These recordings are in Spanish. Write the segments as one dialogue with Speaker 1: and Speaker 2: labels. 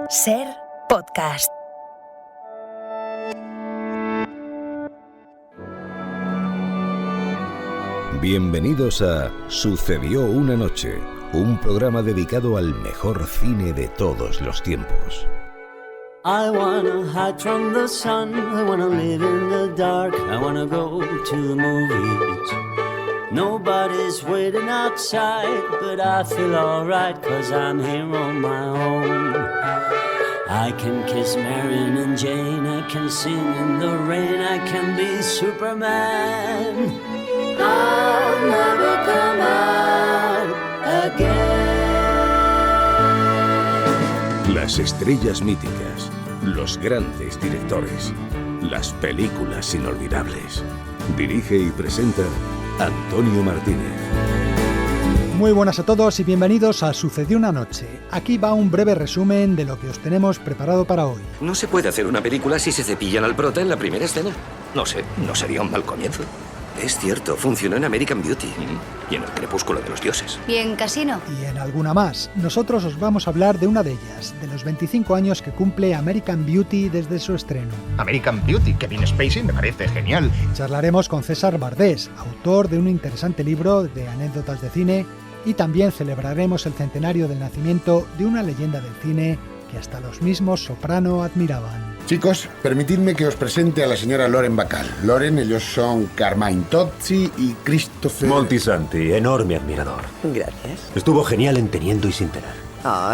Speaker 1: Ser podcast.
Speaker 2: Bienvenidos a Sucedió una noche, un programa dedicado al mejor cine de todos los tiempos.
Speaker 3: I wanna hide from the sun, I wanna live in the dark, I wanna go to the movies. Nobody's waiting outside, but I feel alright, 'cause I'm here on my own. I can kiss Marion and Jane, I can sing in the rain, I can be Superman. I'll never come out again.
Speaker 2: Las estrellas míticas, los grandes directores, las películas inolvidables. Dirige y presenta Antonio Martínez.
Speaker 4: Muy buenas a todos y bienvenidos a Sucedió una noche. Aquí va un breve resumen de lo que os tenemos preparado para hoy.
Speaker 5: No se puede hacer una película si se cepillan al prota en la primera escena. No sé, ¿no sería un mal comienzo? Es cierto, funcionó en American Beauty y en El crepúsculo de los dioses.
Speaker 1: ¿Y en Casino?
Speaker 4: Y en alguna más. Nosotros os vamos a hablar de una de ellas, de los 25 años que cumple American Beauty desde su estreno.
Speaker 6: American Beauty, Kevin Spacey, me parece genial.
Speaker 4: Charlaremos con César Bardés, autor de un interesante libro de anécdotas de cine, y también celebraremos el centenario del nacimiento de una leyenda del cine que hasta los mismos Soprano admiraban.
Speaker 7: Chicos, permitidme que os presente a la señora Loren Bacall. Loren, ellos son Carmine Tozzi y Christopher...
Speaker 8: Moltisanti, enorme admirador.
Speaker 9: Gracias.
Speaker 8: Estuvo genial en Teniendo y Sin Tener.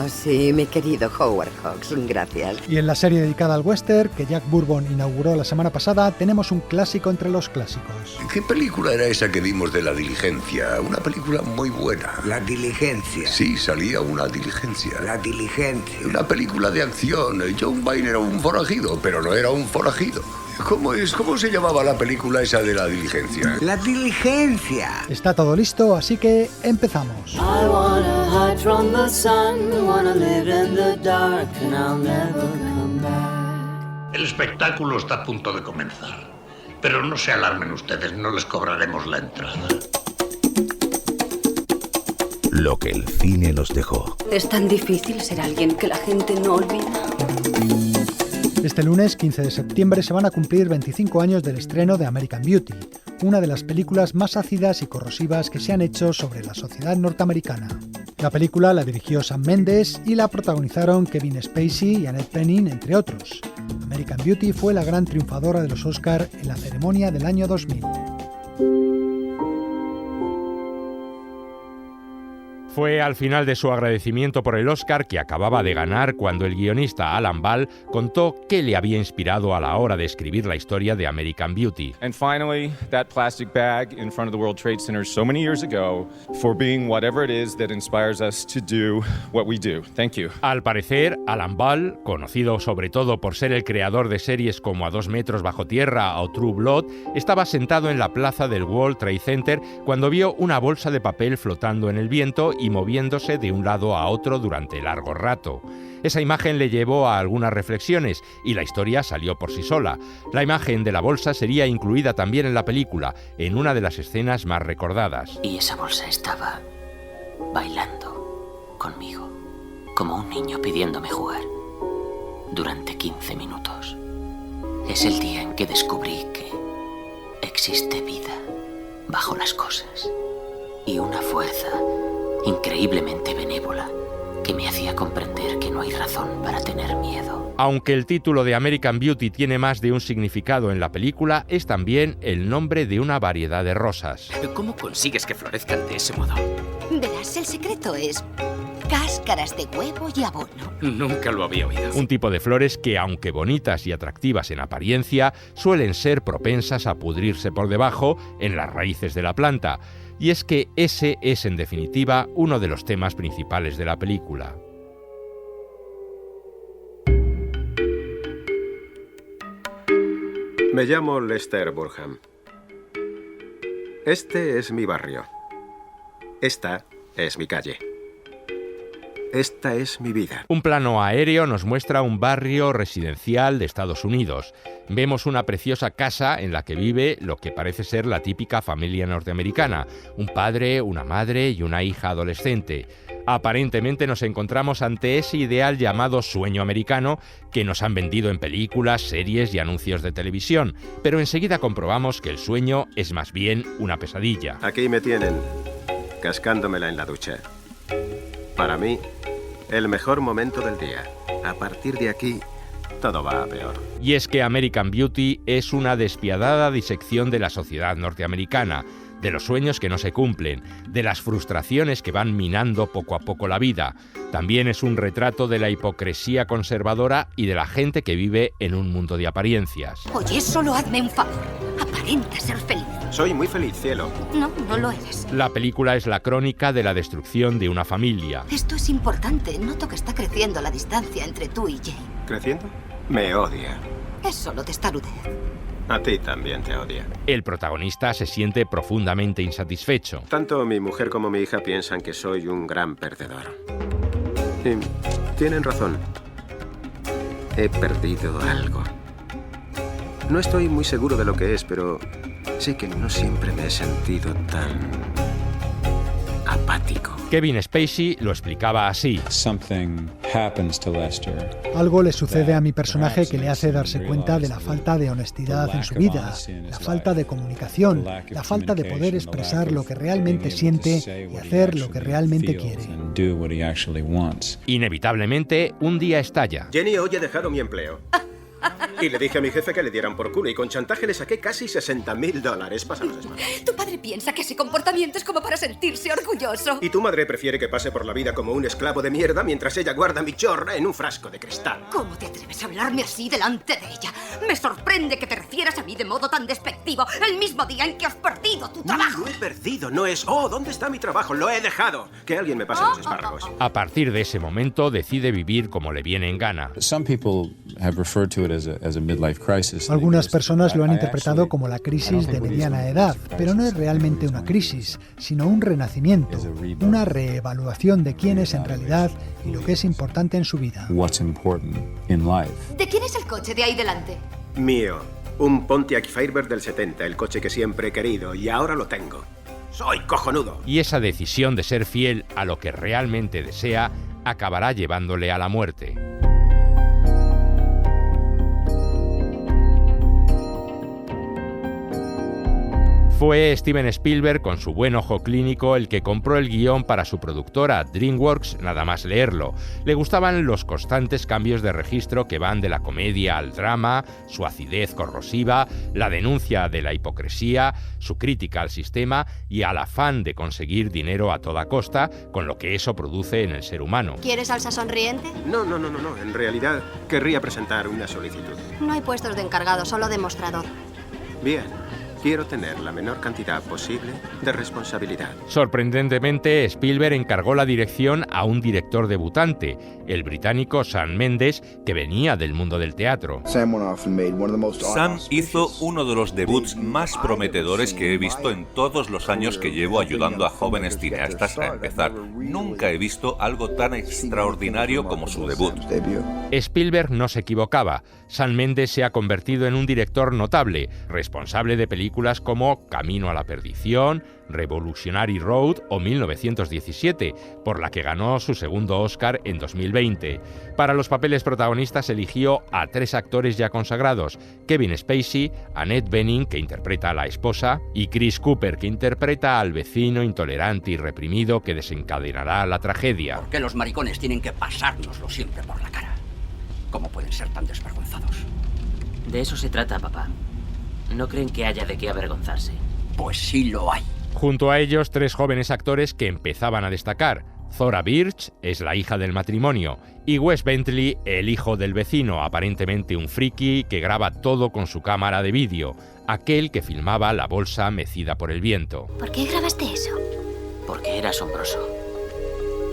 Speaker 9: Sí, mi querido Howard Hawks, gracias.
Speaker 4: Y en la serie dedicada al western, que Jack Bourbon inauguró la semana pasada, tenemos un clásico entre los clásicos.
Speaker 10: ¿Qué película era esa que vimos de La Diligencia? Una película muy buena.
Speaker 11: La Diligencia.
Speaker 10: Sí, salía una diligencia.
Speaker 11: La Diligencia.
Speaker 10: Una película de acción. John Wayne era un forajido, pero no era un forajido. ¿Cómo se llamaba la película esa de La Diligencia?
Speaker 11: La Diligencia.
Speaker 4: Está todo listo, así que empezamos.
Speaker 3: I wanna hide from the sun, wanna live in the dark, and I'll never come back.
Speaker 12: El espectáculo está a punto de comenzar, pero no se alarmen ustedes, no les cobraremos la entrada.
Speaker 2: Lo que el cine nos dejó.
Speaker 13: Es tan difícil ser alguien que la gente no olvida.
Speaker 4: Este lunes, 15 de septiembre, se van a cumplir 25 años del estreno de American Beauty, una de las películas más ácidas y corrosivas que se han hecho sobre la sociedad norteamericana. La película la dirigió Sam Mendes y la protagonizaron Kevin Spacey y Annette Bening, entre otros. American Beauty fue la gran triunfadora de los Oscar en la ceremonia del año 2000.
Speaker 14: Fue al final de su agradecimiento por el Oscar que acababa de ganar cuando el guionista Alan Ball contó qué le había inspirado a la hora de escribir la historia de American Beauty.
Speaker 15: And finally, that plastic bag in front of the World Trade Center so many years ago for being whatever it is that inspires us to do what we do. Thank you.
Speaker 14: Al parecer, Alan Ball, conocido sobre todo por ser el creador de series como A 2 metros bajo tierra o True Blood, estaba sentado en la plaza del World Trade Center cuando vio una bolsa de papel flotando en el viento y moviéndose de un lado a otro durante largo rato. Esa imagen le llevó a algunas reflexiones y la historia salió por sí sola. La imagen de la bolsa sería incluida también en la película, en una de las escenas más recordadas.
Speaker 16: Y esa bolsa estaba bailando conmigo, como un niño pidiéndome jugar, durante 15 minutos. Es el día en que descubrí que existe vida bajo las cosas y una fuerza increíblemente benévola que me hacía comprender que no hay razón para tener miedo.
Speaker 14: Aunque el título de American Beauty tiene más de un significado en la película, es también el nombre de una variedad de rosas.
Speaker 16: ¿Cómo consigues que florezcan de ese modo?
Speaker 13: Verás, el secreto es cáscaras de huevo y abono.
Speaker 16: Nunca lo había oído.
Speaker 14: Un tipo de flores que, aunque bonitas y atractivas en apariencia, suelen ser propensas a pudrirse por debajo en las raíces de la planta. Y es que ese es, en definitiva, uno de los temas principales de la película.
Speaker 17: Me llamo Lester Burham. Este es mi barrio. Esta es mi calle. Esta es mi vida.
Speaker 14: Un plano aéreo nos muestra un barrio residencial de Estados Unidos. Vemos una preciosa casa en la que vive lo que parece ser la típica familia norteamericana: un padre, una madre y una hija adolescente. Aparentemente nos encontramos ante ese ideal llamado sueño americano que nos han vendido en películas, series y anuncios de televisión, pero enseguida comprobamos que el sueño es más bien una pesadilla.
Speaker 17: Aquí me tienen, cascándomela en la ducha. Para mí, el mejor momento del día. A partir de aquí, todo va a peor.
Speaker 14: Y es que American Beauty es una despiadada disección de la sociedad norteamericana, de los sueños que no se cumplen, de las frustraciones que van minando poco a poco la vida. También es un retrato de la hipocresía conservadora y de la gente que vive en un mundo de apariencias.
Speaker 13: Oye, solo hazme un favor. Aparenta ser feliz.
Speaker 17: Soy muy feliz, cielo.
Speaker 13: No, no lo eres.
Speaker 14: La película es la crónica de la destrucción de una familia.
Speaker 13: Esto es importante. Noto que está creciendo la distancia entre tú y Jane.
Speaker 17: ¿Creciendo? Me odia.
Speaker 13: Es solo testarudez.
Speaker 17: A ti también te odia.
Speaker 14: El protagonista se siente profundamente insatisfecho.
Speaker 17: Tanto mi mujer como mi hija piensan que soy un gran perdedor. Y tienen razón. He perdido algo. No estoy muy seguro de lo que es, pero sé que no siempre me he sentido tan apático.
Speaker 14: Kevin Spacey lo explicaba así.
Speaker 4: Algo le sucede a mi personaje que le hace darse cuenta de la falta de honestidad en su vida, la falta de comunicación, la falta de poder expresar lo que realmente siente y hacer lo que realmente quiere.
Speaker 14: Inevitablemente, un día estalla.
Speaker 17: Jenny hoy he dejado mi empleo. Y le dije a mi jefe que le dieran por culo y con chantaje le saqué casi $60.000. Pásanos, Esma.
Speaker 13: Tu padre piensa que ese comportamiento es como para sentirse orgulloso.
Speaker 17: Y tu madre prefiere que pase por la vida como un esclavo de mierda mientras ella guarda mi chorra en un frasco de cristal.
Speaker 13: ¿Cómo te atreves a hablarme así delante de ella? Me sorprende que te refieras a mí de modo tan despectivo el mismo día en que has perdido tu trabajo.
Speaker 17: No, lo he perdido, no es, oh, ¿dónde está mi trabajo? Lo he dejado. Que alguien me pase los espárragos.
Speaker 14: A partir de ese momento decide vivir como le viene en gana.
Speaker 4: Algunas personas lo han interpretado como la crisis de mediana edad, pero no es realmente una crisis, sino un renacimiento, una reevaluación de quién es en realidad y lo que es importante en su vida.
Speaker 13: ¿De quién es el coche de ahí delante?
Speaker 17: Mío. Un Pontiac Firebird del 70, el coche que siempre he querido, y ahora lo tengo. ¡Soy cojonudo!
Speaker 14: Y esa decisión de ser fiel a lo que realmente desea acabará llevándole a la muerte. Fue Steven Spielberg, con su buen ojo clínico, el que compró el guión para su productora DreamWorks nada más leerlo. Le gustaban los constantes cambios de registro que van de la comedia al drama, su acidez corrosiva, la denuncia de la hipocresía, su crítica al sistema y al afán de conseguir dinero a toda costa, con lo que eso produce en el ser humano.
Speaker 18: ¿Quieres salsa sonriente?
Speaker 17: No. En realidad, querría presentar una solicitud.
Speaker 18: No hay puestos de encargado, solo de mostrador.
Speaker 17: Bien. Quiero tener la menor cantidad posible de responsabilidad.
Speaker 14: Sorprendentemente, Spielberg encargó la dirección a un director debutante, el británico Sam Mendes, que venía del mundo del teatro.
Speaker 19: Sam hizo uno de los debuts más prometedores que he visto en todos los años que llevo ayudando a jóvenes cineastas a empezar. Nunca he visto algo tan extraordinario como su debut.
Speaker 14: Spielberg no se equivocaba. Sam Mendes se ha convertido en un director notable, responsable de películas como Camino a la perdición, Revolutionary Road o 1917, por la que ganó su segundo Oscar en 2020. Para los papeles protagonistas eligió a 3 actores ya consagrados: Kevin Spacey, Annette Bening, que interpreta a la esposa, y Chris Cooper, que interpreta al vecino intolerante y reprimido que desencadenará la tragedia.
Speaker 20: ¿Por qué los maricones tienen que pasárnoslo siempre por la cara? ¿Cómo pueden ser tan desvergonzados?
Speaker 16: De eso se trata, papá. No creen que haya de qué avergonzarse.
Speaker 20: Pues sí lo hay.
Speaker 14: Junto a ellos, 3 jóvenes actores que empezaban a destacar. Thora Birch es la hija del matrimonio y Wes Bentley, el hijo del vecino, aparentemente un friki que graba todo con su cámara de vídeo, aquel que filmaba la bolsa mecida por el viento.
Speaker 18: ¿Por qué grabaste eso?
Speaker 16: Porque era asombroso.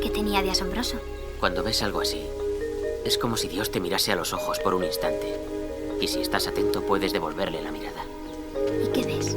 Speaker 18: ¿Qué tenía de asombroso?
Speaker 16: Cuando ves algo así, es como si Dios te mirase a los ojos por un instante. Y si estás atento, puedes devolverle la mirada.
Speaker 18: ¿Y qué ves?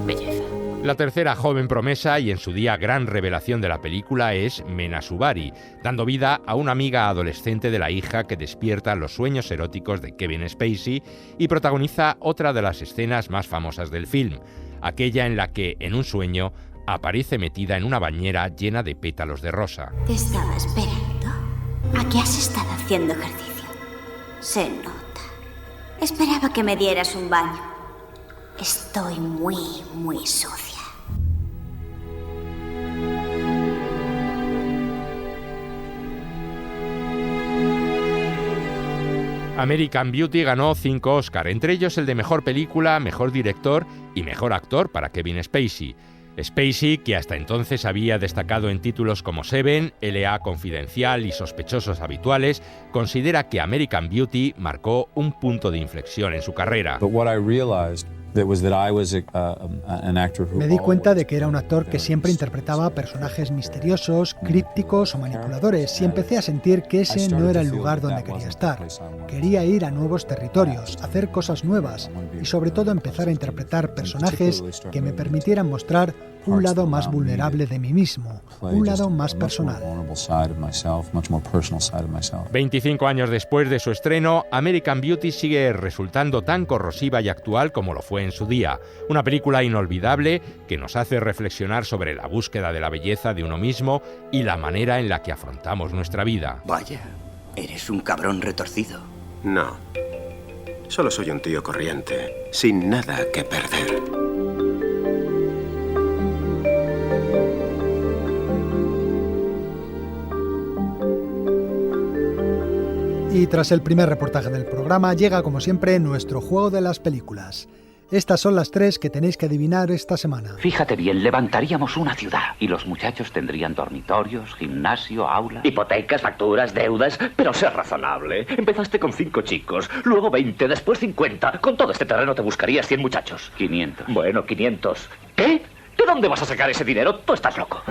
Speaker 16: Belleza.
Speaker 14: La tercera joven promesa y en su día gran revelación de la película es Mena Suvari, dando vida a una amiga adolescente de la hija que despierta los sueños eróticos de Kevin Spacey y protagoniza otra de las escenas más famosas del film, aquella en la que, en un sueño, aparece metida en una bañera llena de pétalos de rosa.
Speaker 18: Te estaba esperando. ¿A qué has estado haciendo ejercicio? Se nota. Esperaba que me dieras un baño. Estoy muy, muy sucia.
Speaker 14: American Beauty ganó 5 Oscar, entre ellos el de Mejor Película, Mejor Director y Mejor Actor para Kevin Spacey. Spacey, que hasta entonces había destacado en títulos como Seven, L.A. Confidencial y Sospechosos Habituales, considera que American Beauty marcó un punto de inflexión en su carrera.
Speaker 4: Me di cuenta de que era un actor que siempre interpretaba personajes misteriosos, crípticos o manipuladores y empecé a sentir que ese no era el lugar donde quería estar. Quería ir a nuevos territorios, hacer cosas nuevas y sobre todo empezar a interpretar personajes que me permitieran mostrar un lado más vulnerable de mí mismo, un lado más personal.
Speaker 14: 25 años después de su estreno, American Beauty sigue resultando tan corrosiva y actual como lo fue en su día. Una película inolvidable que nos hace reflexionar sobre la búsqueda de la belleza de uno mismo y la manera en la que afrontamos nuestra vida.
Speaker 20: Vaya, eres un cabrón retorcido.
Speaker 17: No, solo soy un tío corriente, sin nada que perder.
Speaker 4: Y tras el primer reportaje del programa, llega como siempre nuestro juego de las películas. Estas son las 3 que tenéis que adivinar esta semana.
Speaker 21: Fíjate bien, levantaríamos una ciudad y los muchachos tendrían dormitorios, gimnasio, aula...
Speaker 22: Hipotecas, facturas, deudas, pero sé razonable. Empezaste con 5 chicos, luego 20, después 50. Con todo este terreno te buscarías 100 muchachos.
Speaker 21: 500.
Speaker 22: Bueno, 500. ¿Qué? ¿De dónde vas a sacar ese dinero? Tú estás loco.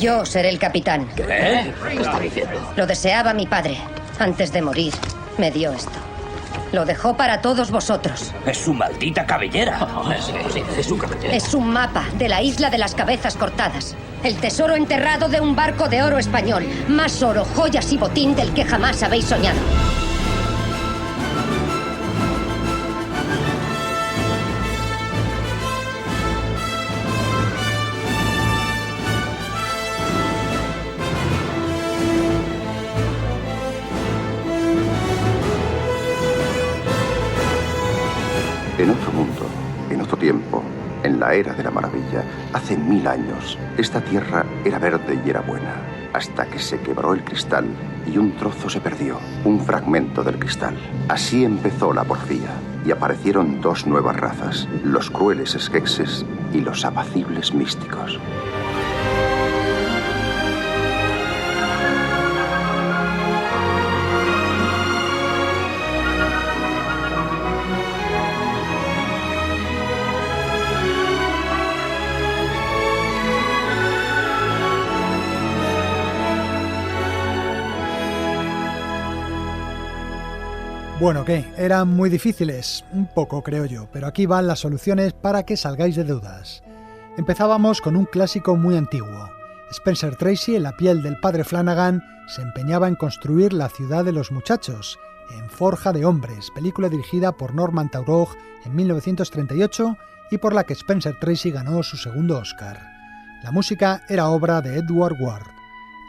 Speaker 23: Yo seré el capitán.
Speaker 22: ¿Qué? ¿Qué está diciendo?
Speaker 23: Lo deseaba mi padre. Antes de morir, me dio esto. Lo dejó para todos vosotros.
Speaker 22: Es su maldita cabellera. Es su cabellera.
Speaker 23: Es un mapa de la isla de las cabezas cortadas. El tesoro enterrado de un barco de oro español. Más oro, joyas y botín del que jamás habéis soñado.
Speaker 24: En otro mundo, en otro tiempo, en la era de la maravilla, hace 1000 años, esta tierra era verde y era buena, hasta que se quebró el cristal y un trozo se perdió, un fragmento del cristal. Así empezó la porfía y aparecieron 2 nuevas razas, los crueles esquexes y los apacibles místicos.
Speaker 4: Bueno, ¿qué? Eran muy difíciles, un poco creo yo, pero aquí van las soluciones para que salgáis de dudas. Empezábamos con un clásico muy antiguo. Spencer Tracy, en la piel del padre Flanagan, se empeñaba en construir la ciudad de los muchachos, en Forja de Hombres, película dirigida por Norman Taurog en 1938 y por la que Spencer Tracy ganó su segundo Oscar. La música era obra de Edward Ward.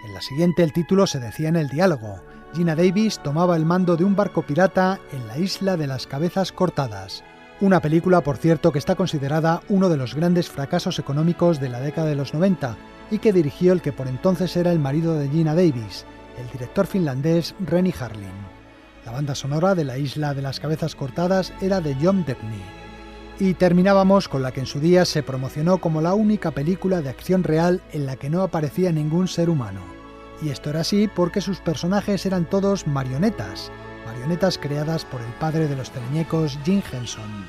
Speaker 4: En la siguiente el título se decía en el diálogo. Geena Davis tomaba el mando de un barco pirata en la isla de las cabezas cortadas. Una película, por cierto, que está considerada uno de los grandes fracasos económicos de la década de los 90 y que dirigió el que por entonces era el marido de Geena Davis, el director finlandés Renny Harlin. La banda sonora de la isla de las cabezas cortadas era de John Debney. Y terminábamos con la que en su día se promocionó como la única película de acción real en la que no aparecía ningún ser humano. Y esto era así porque sus personajes eran todos marionetas creadas por el padre de los teleñecos, Jim Henson.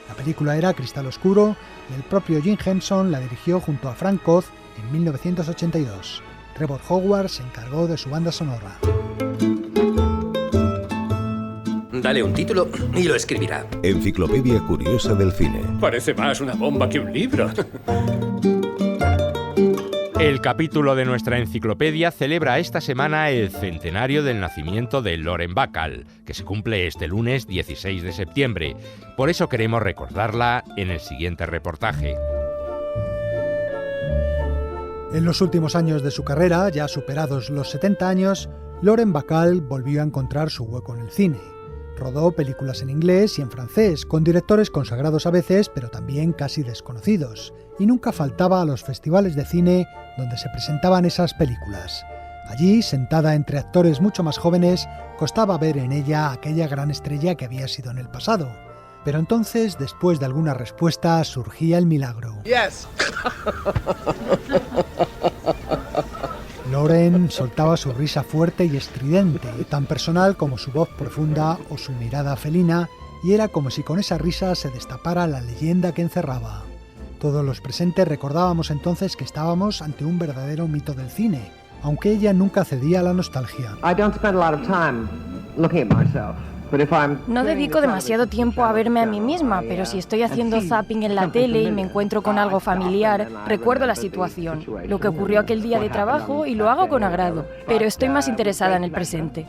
Speaker 4: La película era Cristal Oscuro y el propio Jim Henson la dirigió junto a Frank Oz en 1982. Trevor Howard se encargó de su banda sonora.
Speaker 1: Dale un título y lo escribirá.
Speaker 2: Enciclopedia Curiosa del Cine.
Speaker 5: Parece más una bomba que un libro.
Speaker 14: El capítulo de nuestra enciclopedia celebra esta semana el centenario del nacimiento de Lauren Bacall, que se cumple este lunes 16 de septiembre. Por eso queremos recordarla en el siguiente reportaje.
Speaker 4: En los últimos años de su carrera, ya superados los 70 años, Lauren Bacall volvió a encontrar su hueco en el cine. Rodó películas en inglés y en francés, con directores consagrados a veces, pero también casi desconocidos, y nunca faltaba a los festivales de cine donde se presentaban esas películas. Allí, sentada entre actores mucho más jóvenes, costaba ver en ella aquella gran estrella que había sido en el pasado. Pero entonces, después de alguna respuesta, surgía el milagro.
Speaker 6: Yes.
Speaker 4: Lauren soltaba su risa fuerte y estridente, tan personal como su voz profunda o su mirada felina, y era como si con esa risa se destapara la leyenda que encerraba. Todos los presentes recordábamos entonces que estábamos ante un verdadero mito del cine, aunque ella nunca cedía a la nostalgia.
Speaker 7: No dedico demasiado tiempo a verme a mí misma, pero si estoy haciendo zapping en la tele y me encuentro con algo familiar, recuerdo la situación, lo que ocurrió aquel día de trabajo y lo hago con agrado, pero estoy más interesada en el presente.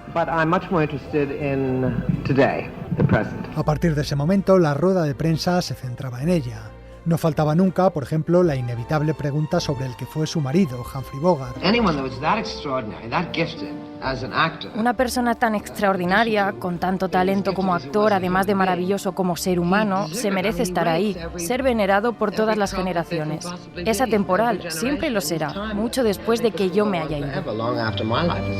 Speaker 4: A partir de ese momento, la rueda de prensa se centraba en ella. No faltaba nunca, por ejemplo, la inevitable pregunta sobre el que fue su marido, Humphrey Bogart.
Speaker 7: Una persona tan extraordinaria, con tanto talento como actor, además de maravilloso como ser humano, se merece estar ahí, ser venerado por todas las generaciones. Es atemporal, siempre lo será, mucho después de que yo me haya ido.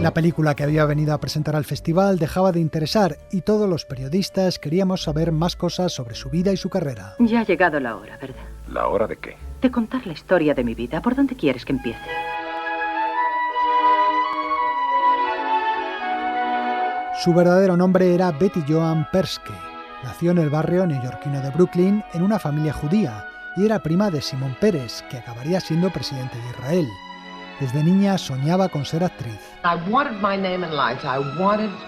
Speaker 4: La película que había venido a presentar al festival dejaba de interesar y todos los periodistas queríamos saber más cosas sobre su vida y su carrera.
Speaker 25: Ya ha llegado la hora, ¿verdad?
Speaker 24: ¿La hora de qué?
Speaker 25: De contar la historia de mi vida. ¿Por dónde quieres que empiece?
Speaker 4: Su verdadero nombre era Betty Joan Perske. Nació en el barrio neoyorquino de Brooklyn en una familia judía y era prima de Simón Peres, que acabaría siendo presidente de Israel. Desde niña soñaba con ser actriz.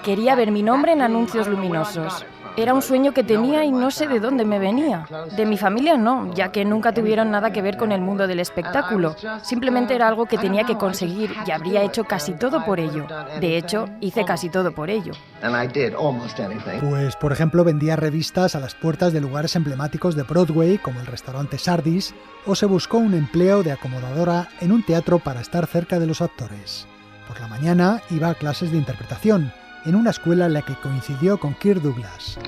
Speaker 7: Quería ver mi nombre en anuncios luminosos. Era un sueño que tenía y no sé de dónde me venía. De mi familia no, ya que nunca tuvieron nada que ver con el mundo del espectáculo. Simplemente era algo que tenía que conseguir y habría hecho casi todo por ello. De hecho, hice casi todo por ello.
Speaker 4: Pues, por ejemplo, vendía revistas a las puertas de lugares emblemáticos de Broadway, como el restaurante Sardis, o se buscó un empleo de acomodadora en un teatro para estar cerca de los actores. Por la mañana iba a clases de interpretación, en una escuela en la que coincidió con Kirk Douglas.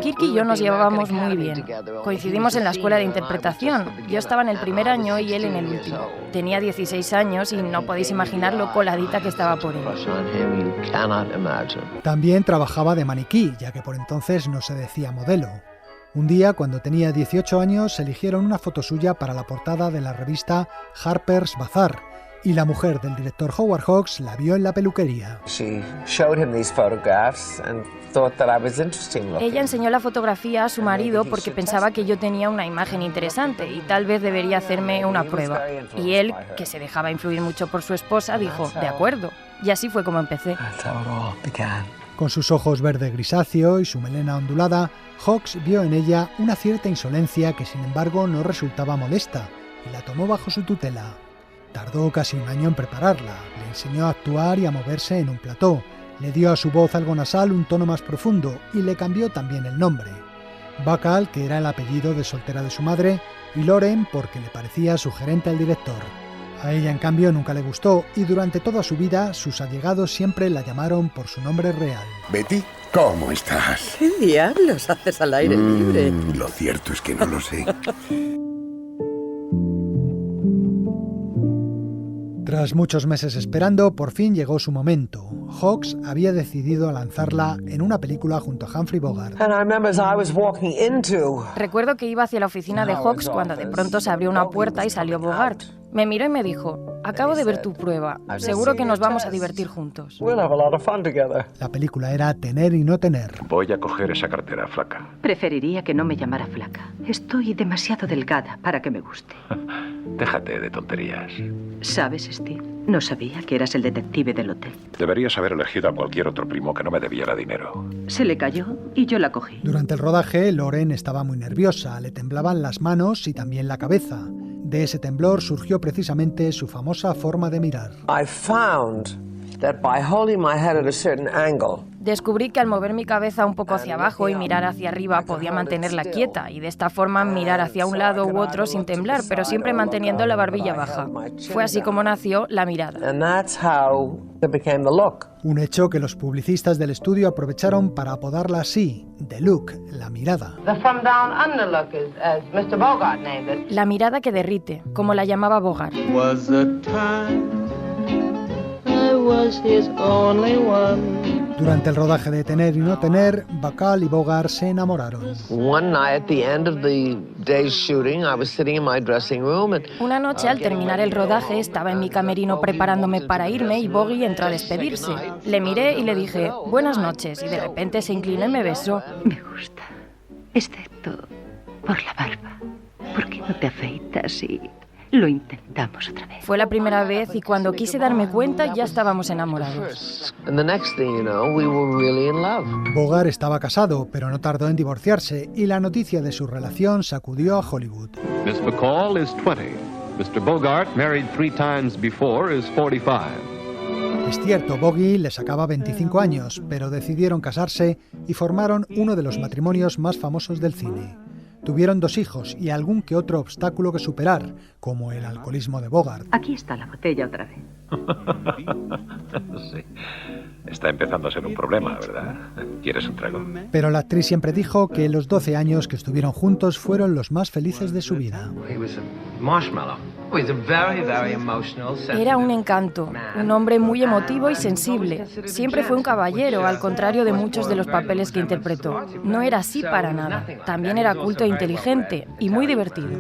Speaker 7: Kirk y yo nos llevábamos muy bien. Coincidimos en la escuela de interpretación. Yo estaba en el primer año y él en el último. Tenía 16 años y no podéis imaginar lo coladita que estaba por él.
Speaker 4: También trabajaba de maniquí, ya que por entonces no se decía modelo. Un día, cuando tenía 18 años, eligieron una foto suya para la portada de la revista Harper's Bazaar, y la mujer del director Howard Hawks la vio en la peluquería.
Speaker 7: Ella enseñó la fotografía a su marido porque pensaba que yo tenía una imagen interesante y tal vez debería hacerme una prueba. Y él, que se dejaba influir mucho por su esposa, dijo, de acuerdo. Y así fue como empecé.
Speaker 4: Con sus ojos verde grisáceo y su melena ondulada, Hawks vio en ella una cierta insolencia que sin embargo no resultaba molesta y la tomó bajo su tutela. Tardó casi un año en prepararla, le enseñó a actuar y a moverse en un plató, le dio a su voz algo nasal un tono más profundo y le cambió también el nombre. Bacall, que era el apellido de soltera de su madre, y Lauren porque le parecía sugerente al director. A ella, en cambio, nunca le gustó y durante toda su vida sus allegados siempre la llamaron por su nombre real.
Speaker 10: Betty, ¿cómo estás?
Speaker 9: ¿Qué diablos haces al aire libre?
Speaker 10: Lo cierto es que no lo sé.
Speaker 4: Tras muchos meses esperando, por fin llegó su momento. Hawks había decidido lanzarla en una película junto a Humphrey Bogart.
Speaker 7: Recuerdo que iba hacia la oficina de Hawks cuando de pronto se abrió una puerta y salió Bogart. Me miró y me dijo: acabo de ver tu prueba, seguro que nos vamos a divertir juntos.
Speaker 4: La película era Tener y no tener.
Speaker 24: Voy a coger esa cartera, flaca.
Speaker 25: Preferiría que no me llamara flaca. Estoy demasiado delgada para que me guste.
Speaker 24: Déjate de tonterías.
Speaker 25: ¿Sabes, Steve? No sabía que eras el detective del hotel.
Speaker 24: Deberías haber elegido a cualquier otro primo que no me debiera dinero.
Speaker 25: Se le cayó y yo la cogí.
Speaker 4: Durante el rodaje, Lauren estaba muy nerviosa, le temblaban las manos y también la cabeza. De ese temblor surgió precisamente su famosa forma de mirar.
Speaker 7: Descubrí que al mover mi cabeza un poco hacia abajo y mirar hacia arriba podía mantenerla quieta y de esta forma mirar hacia un lado u otro sin temblar, pero siempre manteniendo la barbilla baja. Fue así como nació la mirada.
Speaker 4: Un hecho que los publicistas del estudio aprovecharon para apodarla así, The Look, la mirada.
Speaker 7: La mirada que derrite, como la llamaba Bogart.
Speaker 4: Durante el rodaje de Tener y no tener, Bacall y Bogart se enamoraron.
Speaker 7: Una noche al terminar el rodaje estaba en mi camerino preparándome para irme y Boggy entró a despedirse. Le miré y le dije: buenas noches, y de repente se inclinó y me besó.
Speaker 25: Me gusta, excepto por la barba. ¿Por qué no te afeitas y lo intentamos otra vez?
Speaker 7: Fue la primera vez y cuando quise darme cuenta ya estábamos enamorados.
Speaker 4: Bogart estaba casado, pero no tardó en divorciarse y la noticia de su relación sacudió a Hollywood.
Speaker 3: Miss Bacall is 20. Mr. Bogart, married 3 times before, is 45.
Speaker 4: Es cierto, Boggy le sacaba 25 años, pero decidieron casarse y formaron uno de los matrimonios más famosos del cine. Tuvieron 2 hijos y algún que otro obstáculo que superar, como el alcoholismo de Bogart.
Speaker 25: Aquí está la botella otra vez.
Speaker 24: Sí. Está empezando a ser un problema, ¿verdad? ¿Quieres un trago?
Speaker 4: Pero la actriz siempre dijo que los 12 años que estuvieron juntos fueron los más felices de su vida.
Speaker 7: Era un encanto, un hombre muy emotivo y sensible. Siempre fue un caballero, al contrario de muchos de los papeles que interpretó. No era así para nada. También era culto e inteligente y muy divertido.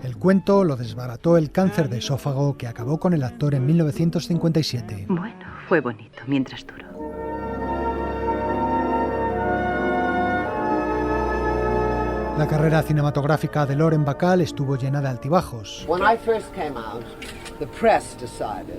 Speaker 4: El cuento lo desbarató el cáncer de esófago que acabó con el actor en 1957.
Speaker 25: Bueno, fue bonito mientras duró.
Speaker 4: La carrera cinematográfica de Lauren Bacall estuvo llena de altibajos.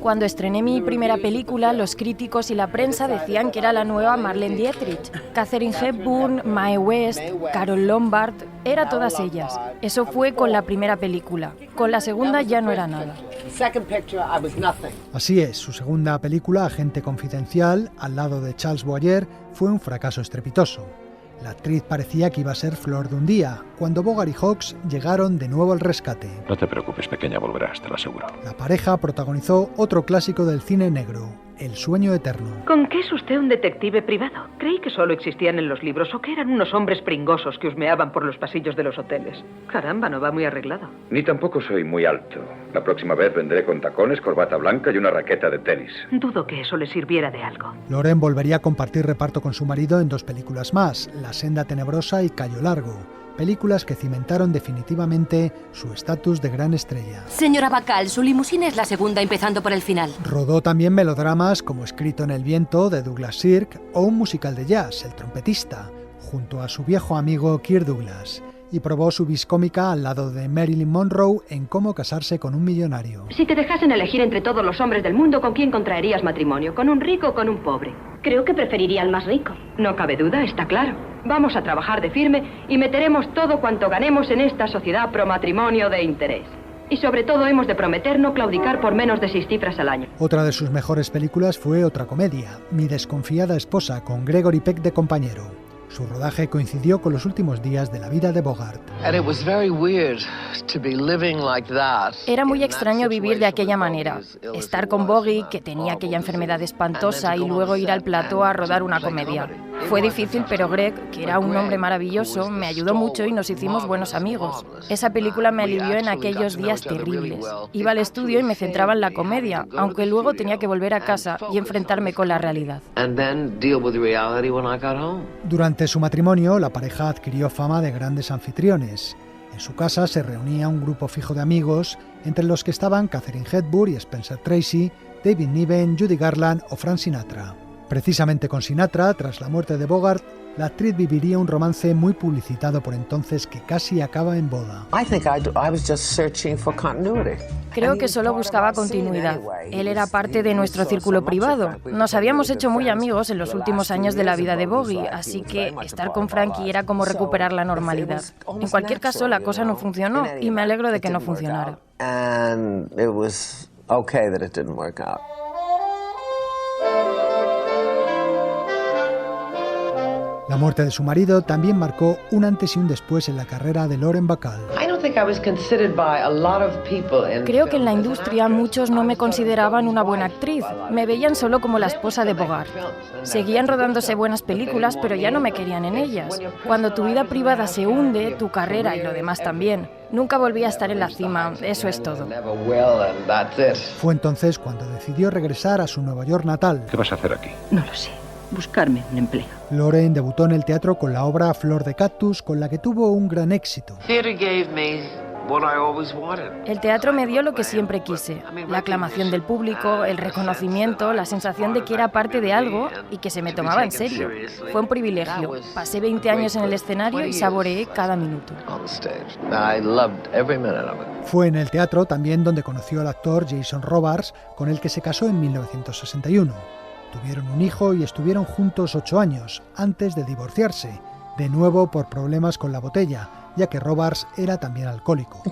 Speaker 7: Cuando estrené mi primera película, los críticos y la prensa decían que era la nueva Marlene Dietrich. Katharine Hepburn, Mae West, Carole Lombard, era todas ellas. Eso fue con la primera película. Con la segunda ya no era nada.
Speaker 4: Así es, su segunda película, Agente Confidencial, al lado de Charles Boyer, fue un fracaso estrepitoso. La actriz parecía que iba a ser flor de un día, cuando Bogart y Hawks llegaron de nuevo al rescate.
Speaker 24: No te preocupes, pequeña, volverás, te lo aseguro.
Speaker 4: La pareja protagonizó otro clásico del cine negro, El sueño eterno.
Speaker 25: ¿Con qué es usted un detective privado? Creí que solo existían en los libros o que eran unos hombres pringosos que husmeaban por los pasillos de los hoteles. Caramba, no va muy arreglado.
Speaker 6: Ni tampoco soy muy alto. La próxima vez vendré con tacones, corbata blanca y una raqueta de tenis.
Speaker 25: Dudo que eso le sirviera de algo.
Speaker 4: Lauren volvería a compartir reparto con su marido en 2 películas más, La senda tenebrosa y Cayo largo. Películas que cimentaron definitivamente su estatus de gran estrella.
Speaker 8: Señora Bacall, su limusina es la segunda, empezando por el final.
Speaker 4: Rodó también melodramas como Escrito en el viento, de Douglas Sirk, o un musical de jazz, El trompetista, junto a su viejo amigo Kirk Douglas. Y probó su vis cómica al lado de Marilyn Monroe en Cómo casarse con un millonario.
Speaker 25: Si te dejasen elegir entre todos los hombres del mundo, ¿con quién contraerías matrimonio? ¿Con un rico o con un pobre?
Speaker 8: Creo que preferiría al más rico.
Speaker 25: No cabe duda, está claro. Vamos a trabajar de firme y meteremos todo cuanto ganemos en esta sociedad pro matrimonio de interés. Y sobre todo hemos de prometer no claudicar por menos de 6 cifras al año.
Speaker 4: Otra de sus mejores películas fue otra comedia, Mi desconfiada esposa, con Gregory Peck de compañero. Su rodaje coincidió con los últimos días de la vida de Bogart.
Speaker 7: Era muy extraño vivir de aquella manera. Estar con Boggy, que tenía aquella enfermedad espantosa, y luego ir al plató a rodar una comedia. Fue difícil, pero Greg, que era un hombre maravilloso, me ayudó mucho y nos hicimos buenos amigos. Esa película me alivió en aquellos días terribles. Iba al estudio y me centraba en la comedia, aunque luego tenía que volver a casa y enfrentarme con la realidad.
Speaker 4: Durante su matrimonio, la pareja adquirió fama de grandes anfitriones. En su casa se reunía un grupo fijo de amigos, entre los que estaban Katharine Hepburn y Spencer Tracy, David Niven, Judy Garland o Frank Sinatra. Precisamente con Sinatra, tras la muerte de Bogart, la actriz viviría un romance muy publicitado por entonces que casi acaba en boda.
Speaker 7: Creo que solo buscaba continuidad. Él era parte de nuestro círculo privado. Nos habíamos hecho muy amigos en los últimos años de la vida de Boggy, así que estar con Frankie era como recuperar la normalidad. En cualquier caso, la cosa no funcionó y me alegro de que no funcionara.
Speaker 4: La muerte de su marido también marcó un antes y un después en la carrera de Lauren Bacall.
Speaker 7: Creo que en la industria muchos no me consideraban una buena actriz. Me veían solo como la esposa de Bogart. Seguían rodándose buenas películas, pero ya no me querían en ellas. Cuando tu vida privada se hunde, tu carrera y lo demás también. Nunca volví a estar en la cima, eso es todo.
Speaker 4: Fue entonces cuando decidió regresar a su Nueva York natal.
Speaker 11: ¿Qué vas a hacer aquí?
Speaker 12: No lo sé. Buscarme un empleo.
Speaker 4: Lauren debutó en el teatro con la obra Flor de Cactus, con la que tuvo un gran éxito.
Speaker 7: El teatro me dio lo que siempre quise, la aclamación del público, el reconocimiento, la sensación de que era parte de algo y que se me tomaba en serio. Fue un privilegio. Pasé 20 años en el escenario y saboreé cada minuto.
Speaker 4: Fue en el teatro también donde conoció al actor Jason Robards, con el que se casó en 1961. Tuvieron un hijo y estuvieron juntos 8 años, antes de divorciarse, de nuevo por problemas con la botella, ya que Robards era también alcohólico.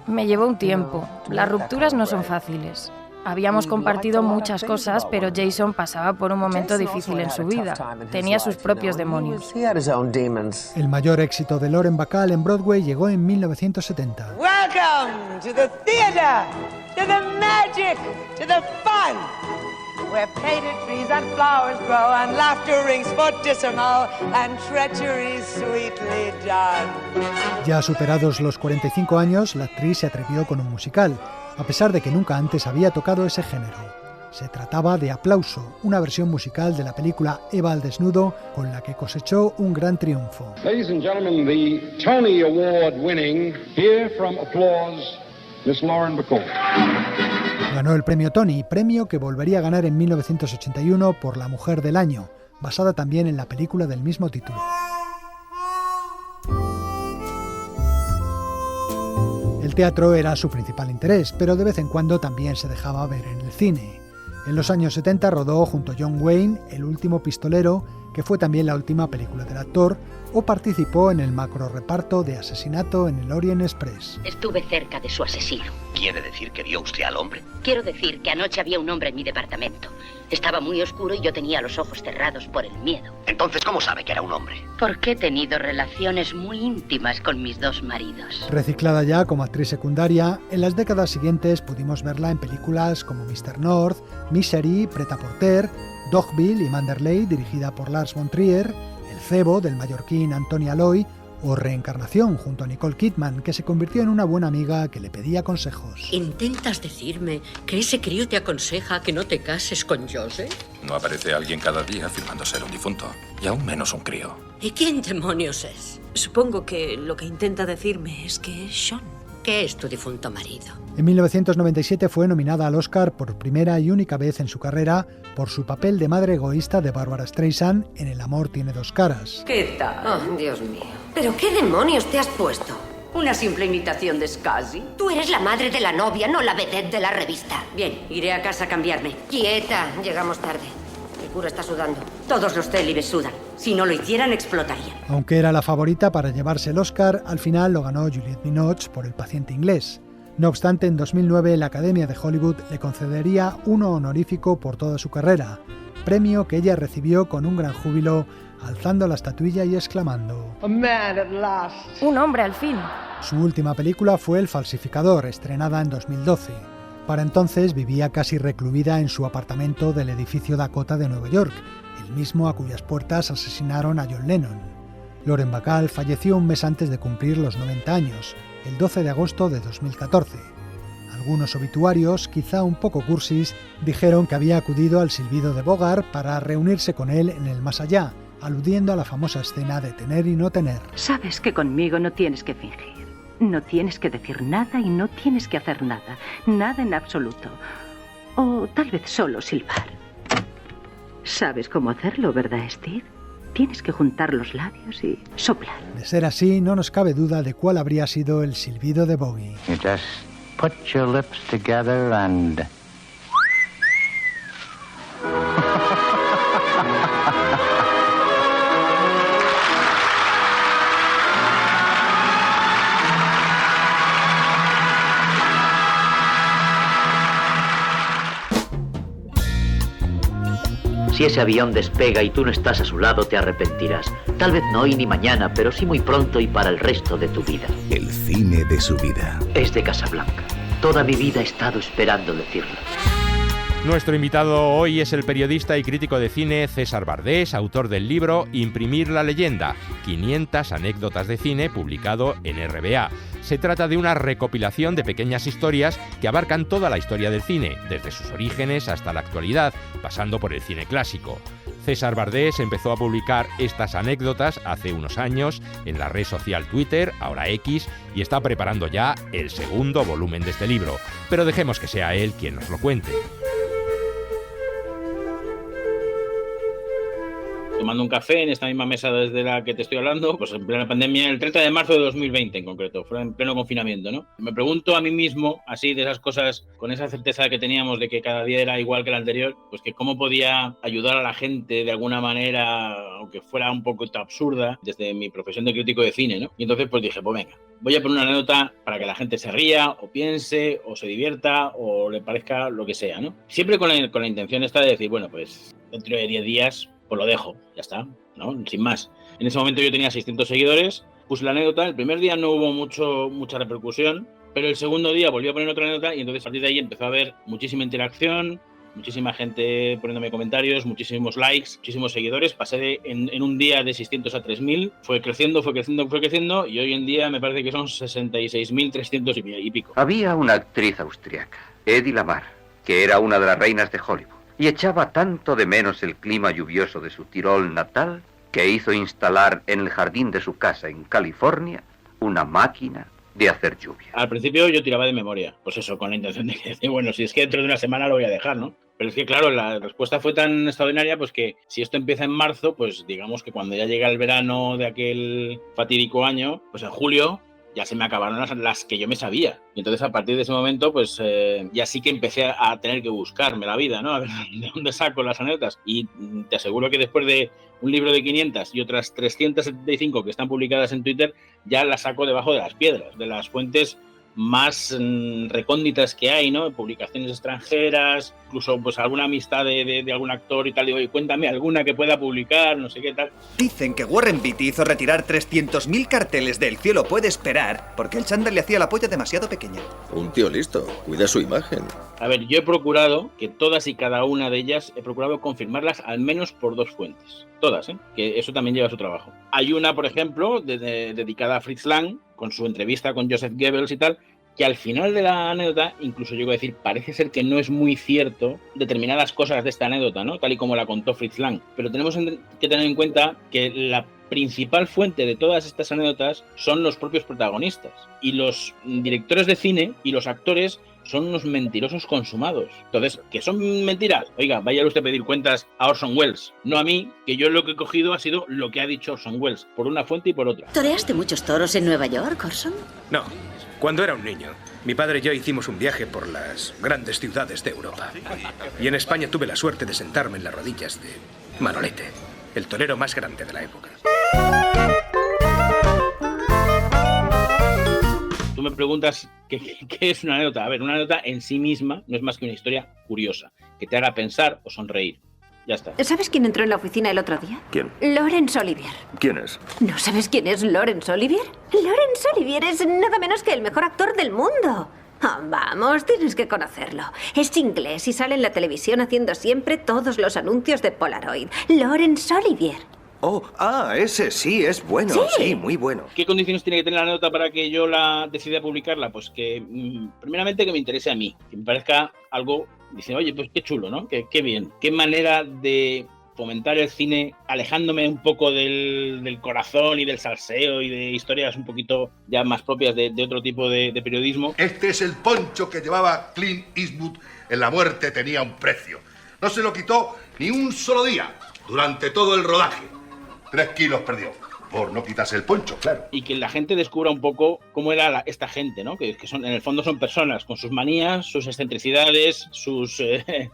Speaker 7: Me llevó un tiempo. Las rupturas no son fáciles. Habíamos compartido muchas cosas, pero Jason pasaba por un momento difícil en su vida. Tenía sus propios demonios.
Speaker 4: El mayor éxito de Lauren Bacall en Broadway llegó en 1970.
Speaker 13: Welcome to the theater, to the magic, to the fun, where painted trees and flowers grow and laughter rings fortissimo and treachery sweetly done.
Speaker 4: Ya superados los 45 años, la actriz se atrevió con un musical, a pesar de que nunca antes había tocado ese género. Se trataba de Aplauso, una versión musical de la película Eva al desnudo, con la que cosechó un gran triunfo.
Speaker 15: Ladies and gentlemen, the Tony Award winning, here from Applause, Miss Lauren Bacall.
Speaker 4: Ganó el premio Tony, premio que volvería a ganar en 1981 por La Mujer del Año, basada también en la película del mismo título. El teatro era su principal interés, pero de vez en cuando también se dejaba ver en el cine. En los años 70 rodó junto a John Wayne El último pistolero, que fue también la última película del actor, o participó en el macro reparto de Asesinato en el Orient Express.
Speaker 23: Estuve cerca de su asesino.
Speaker 22: ¿Quiere decir que vio usted al hombre?
Speaker 23: Quiero decir que anoche había un hombre en mi departamento. Estaba muy oscuro y yo tenía los ojos cerrados por el miedo.
Speaker 22: Entonces, ¿cómo sabe que era un hombre?
Speaker 23: Porque he tenido relaciones muy íntimas con mis 2 maridos.
Speaker 4: Reciclada ya como actriz secundaria, en las décadas siguientes pudimos verla en películas como Mr. North, Misery, Pret-a-Porter, Dogville y Manderley, dirigida por Lars von Trier, El cebo, del mallorquín Antoni Aloy, o Reencarnación, junto a Nicole Kidman, que se convirtió en una buena amiga que le pedía consejos.
Speaker 19: ¿Intentas decirme que ese crío te aconseja que no te cases con Joseph?
Speaker 26: No aparece alguien cada día afirmando ser un difunto, y aún menos un crío.
Speaker 19: ¿Y quién demonios es?
Speaker 27: Supongo que lo que intenta decirme es que es Sean.
Speaker 19: ¿Qué es tu difunto marido?
Speaker 4: En 1997 fue nominada al Oscar por primera y única vez en su carrera por su papel de madre egoísta de Barbara Streisand en El amor tiene 2 caras.
Speaker 19: ¿Qué tal?
Speaker 23: Oh, Dios mío. ¿Pero qué demonios te has puesto?
Speaker 19: ¿Una simple imitación de Scuzzy?
Speaker 23: Tú eres la madre de la novia, no la vedette de la revista.
Speaker 19: Bien, iré a casa a cambiarme.
Speaker 23: Quieta, llegamos tarde. El cura está sudando.
Speaker 19: Todos los célibes sudan. Si no lo hicieran, explotarían.
Speaker 4: Aunque era la favorita para llevarse el Oscar, al final lo ganó Juliette Binoche por El paciente inglés. No obstante, en 2009 la Academia de Hollywood le concedería uno honorífico por toda su carrera, premio que ella recibió con un gran júbilo, alzando la estatuilla y exclamando:
Speaker 13: A man at last.
Speaker 7: Un hombre al fin.
Speaker 4: Su última película fue El falsificador, estrenada en 2012. Para entonces vivía casi recluida en su apartamento del edificio Dakota de Nueva York, el mismo a cuyas puertas asesinaron a John Lennon. Lauren Bacall falleció un mes antes de cumplir los 90 años, el 12 de agosto de 2014. Algunos obituarios, quizá un poco cursis, dijeron que había acudido al silbido de Bogart para reunirse con él en el más allá, aludiendo a la famosa escena de Tener y no tener.
Speaker 12: Sabes que conmigo no tienes que fingir. No tienes que decir nada y no tienes que hacer nada. Nada en absoluto. O tal vez solo silbar. ¿Sabes cómo hacerlo, verdad, Steve? Tienes que juntar los labios y soplar.
Speaker 4: De ser así, no nos cabe duda de cuál habría sido el silbido de Bowie.
Speaker 1: You just put your lips together and...
Speaker 22: Si ese avión despega y tú no estás a su lado, te arrepentirás. Tal vez no hoy ni mañana, pero sí muy pronto y para el resto de tu vida.
Speaker 2: El cine de su vida.
Speaker 22: Es de Casablanca. Toda mi vida he estado esperando decirlo.
Speaker 14: Nuestro invitado hoy es el periodista y crítico de cine César Bardés, autor del libro Imprimir la leyenda, 500 anécdotas de cine, publicado en RBA. Se trata de una recopilación de pequeñas historias que abarcan toda la historia del cine, desde sus orígenes hasta la actualidad, pasando por el cine clásico. César Bardés empezó a publicar estas anécdotas hace unos años en la red social Twitter, ahora X, y está preparando ya el segundo volumen de este libro. Pero dejemos que sea él quien nos lo cuente.
Speaker 11: Tomando un café en esta misma mesa desde la que te estoy hablando, pues en plena pandemia, el 30 de marzo de 2020 en concreto, fue en pleno confinamiento, ¿no? Me pregunto a mí mismo, así de esas cosas, con esa certeza que teníamos de que cada día era igual que el anterior, pues que cómo podía ayudar a la gente de alguna manera, aunque fuera un poco absurda, desde mi profesión de crítico de cine, ¿no? Y entonces pues dije, pues venga, voy a poner una anécdota para que la gente se ría, o piense, o se divierta, o le parezca lo que sea, ¿no? Siempre con la intención esta de decir, bueno, pues dentro de 10 días pues lo dejo, ya está, ¿no? Sin más. En ese momento yo tenía 600 seguidores, puse la anécdota, el primer día no hubo mucha repercusión, pero el segundo día volví a poner otra anécdota y entonces a partir de ahí empezó a haber muchísima interacción, muchísima gente poniéndome comentarios, muchísimos likes, muchísimos seguidores. Pasé en un día de 600 a 3.000, fue creciendo y hoy en día me parece que son 66.300 y pico.
Speaker 1: Había una actriz austriaca, Eddie Lamar, que era una de las reinas de Hollywood. Y echaba tanto de menos el clima lluvioso de su Tirol natal que hizo instalar en el jardín de su casa en California una máquina de hacer lluvia.
Speaker 11: Al principio yo tiraba de memoria, pues eso, con la intención de decir, bueno, si es que dentro de una semana lo voy a dejar, ¿no? Pero es que claro, la respuesta fue tan extraordinaria, pues que si esto empieza en marzo, pues digamos que cuando ya llega el verano de aquel fatídico año, pues en julio ya se me acabaron las que yo me sabía. Y entonces a partir de ese momento, pues ya sí que empecé a tener que buscarme la vida, ¿no? A ver de dónde saco las anécdotas. Y te aseguro que después de un libro de 500 y otras 375 que están publicadas en Twitter, ya las saco debajo de las piedras, de las fuentes más recónditas que hay, ¿no? Publicaciones extranjeras, incluso pues alguna amistad de algún actor y tal. Digo, oye, cuéntame alguna que pueda publicar, no sé qué tal.
Speaker 16: Dicen que Warren Beatty hizo retirar 300.000 carteles de El cielo puede esperar porque el chándal le hacía la polla demasiado pequeña.
Speaker 17: Un tío listo, cuida su imagen.
Speaker 11: A ver, yo he procurado que todas y cada una de ellas, he procurado confirmarlas al menos por 2 fuentes. Todas, ¿eh? Que eso también lleva su trabajo. Hay una, por ejemplo, dedicada a Fritz Lang, con su entrevista con Joseph Goebbels y tal, que al final de la anécdota, incluso llego a decir, parece ser que no es muy cierto determinadas cosas de esta anécdota, ¿no? Tal y como la contó Fritz Lang. Pero tenemos que tener en cuenta que la principal fuente de todas estas anécdotas son los propios protagonistas. Y los directores de cine y los actores son unos mentirosos consumados. Entonces, ¿qué son mentiras? Oiga, vaya usted a pedir cuentas a Orson Welles, no a mí, que yo lo que he cogido ha sido lo que ha dicho Orson Welles, por una fuente y por otra.
Speaker 27: ¿Toreaste muchos toros en Nueva York, Orson?
Speaker 18: No, cuando era un niño. Mi padre y yo hicimos un viaje por las grandes ciudades de Europa. Y en España tuve la suerte de sentarme en las rodillas de Manolete, el torero más grande de la época.
Speaker 11: Tú me preguntas qué es una anécdota. A ver, una anécdota en sí misma no es más que una historia curiosa, que te haga pensar o sonreír. Ya está.
Speaker 27: ¿Sabes quién entró en la oficina el otro día?
Speaker 17: ¿Quién?
Speaker 27: Laurence Olivier.
Speaker 17: ¿Quién es?
Speaker 27: ¿No sabes quién es Laurence Olivier? Laurence Olivier es nada menos que el mejor actor del mundo.
Speaker 3: Vamos, tienes que conocerlo. Es inglés y sale en la televisión haciendo siempre todos los anuncios de Polaroid. Laurence Olivier.
Speaker 5: Ese sí, es bueno. Sí, muy bueno.
Speaker 11: ¿Qué condiciones tiene que tener la nota para que yo la decida publicarla? Pues que, primeramente, que me interese a mí. Que me parezca algo, dice, oye, pues qué chulo, ¿no? Qué bien. Qué manera de fomentar el cine alejándome un poco del corazón y del salseo y de historias un poquito ya más propias de otro tipo de periodismo.
Speaker 9: Este es el poncho que llevaba Clint Eastwood en La muerte tenía un precio. No se lo quitó ni un solo día durante todo el rodaje. 3 kilos perdió. Por no quitarse el poncho, claro.
Speaker 11: Y que la gente descubra un poco cómo era esta gente, ¿no? Que son, en el fondo son personas con sus manías, sus excentricidades, sus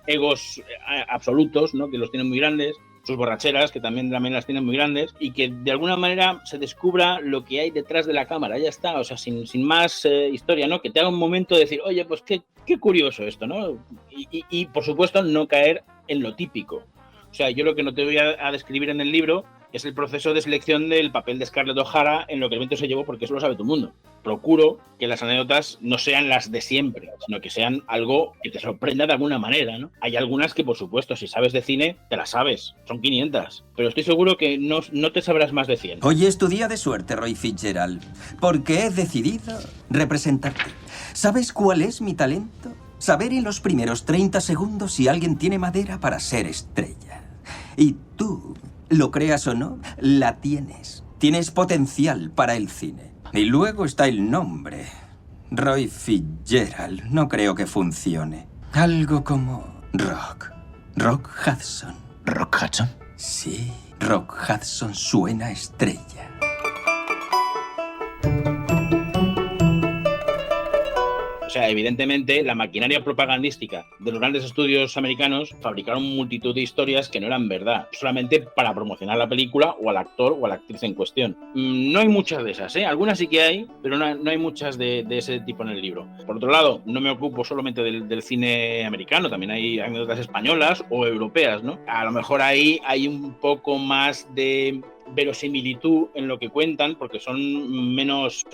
Speaker 11: egos absolutos, ¿no? Que los tienen muy grandes, sus borracheras, que también las tienen muy grandes, y que de alguna manera se descubra lo que hay detrás de la cámara. Ya está, o sea, sin más historia, ¿no? Que te haga un momento de decir, oye, pues qué curioso esto, ¿no? Y por supuesto, no caer en lo típico. O sea, yo lo que no te voy a describir en el libro es el proceso de selección del papel de Scarlett O'Hara en Lo que el viento se llevó, porque eso lo sabe todo el mundo. Procuro que las anécdotas no sean las de siempre, sino que sean algo que te sorprenda de alguna manera, ¿no? Hay algunas que, por supuesto, si sabes de cine, te las sabes. Son 500. Pero estoy seguro que no te sabrás más de 100.
Speaker 10: Hoy es tu día de suerte, Roy Fitzgerald, porque he decidido representarte. ¿Sabes cuál es mi talento? Saber en los primeros 30 segundos si alguien tiene madera para ser estrella. Y tú, lo creas o no, la tienes. Tienes potencial para el cine. Y luego está el nombre. Roy Fitzgerald. No creo que funcione. Algo como Rock. Rock Hudson.
Speaker 20: ¿Rock Hudson?
Speaker 10: Sí, Rock Hudson suena a estrella.
Speaker 11: O sea, evidentemente, la maquinaria propagandística de los grandes estudios americanos fabricaron multitud de historias que no eran verdad, solamente para promocionar la película o al actor o a la actriz en cuestión. No hay muchas de esas, ¿eh? Algunas sí que hay, pero no hay muchas de ese tipo en el libro. Por otro lado, no me ocupo solamente del cine americano, también hay anécdotas españolas o europeas, ¿no? A lo mejor ahí hay un poco más de verosimilitud en lo que cuentan, porque son menos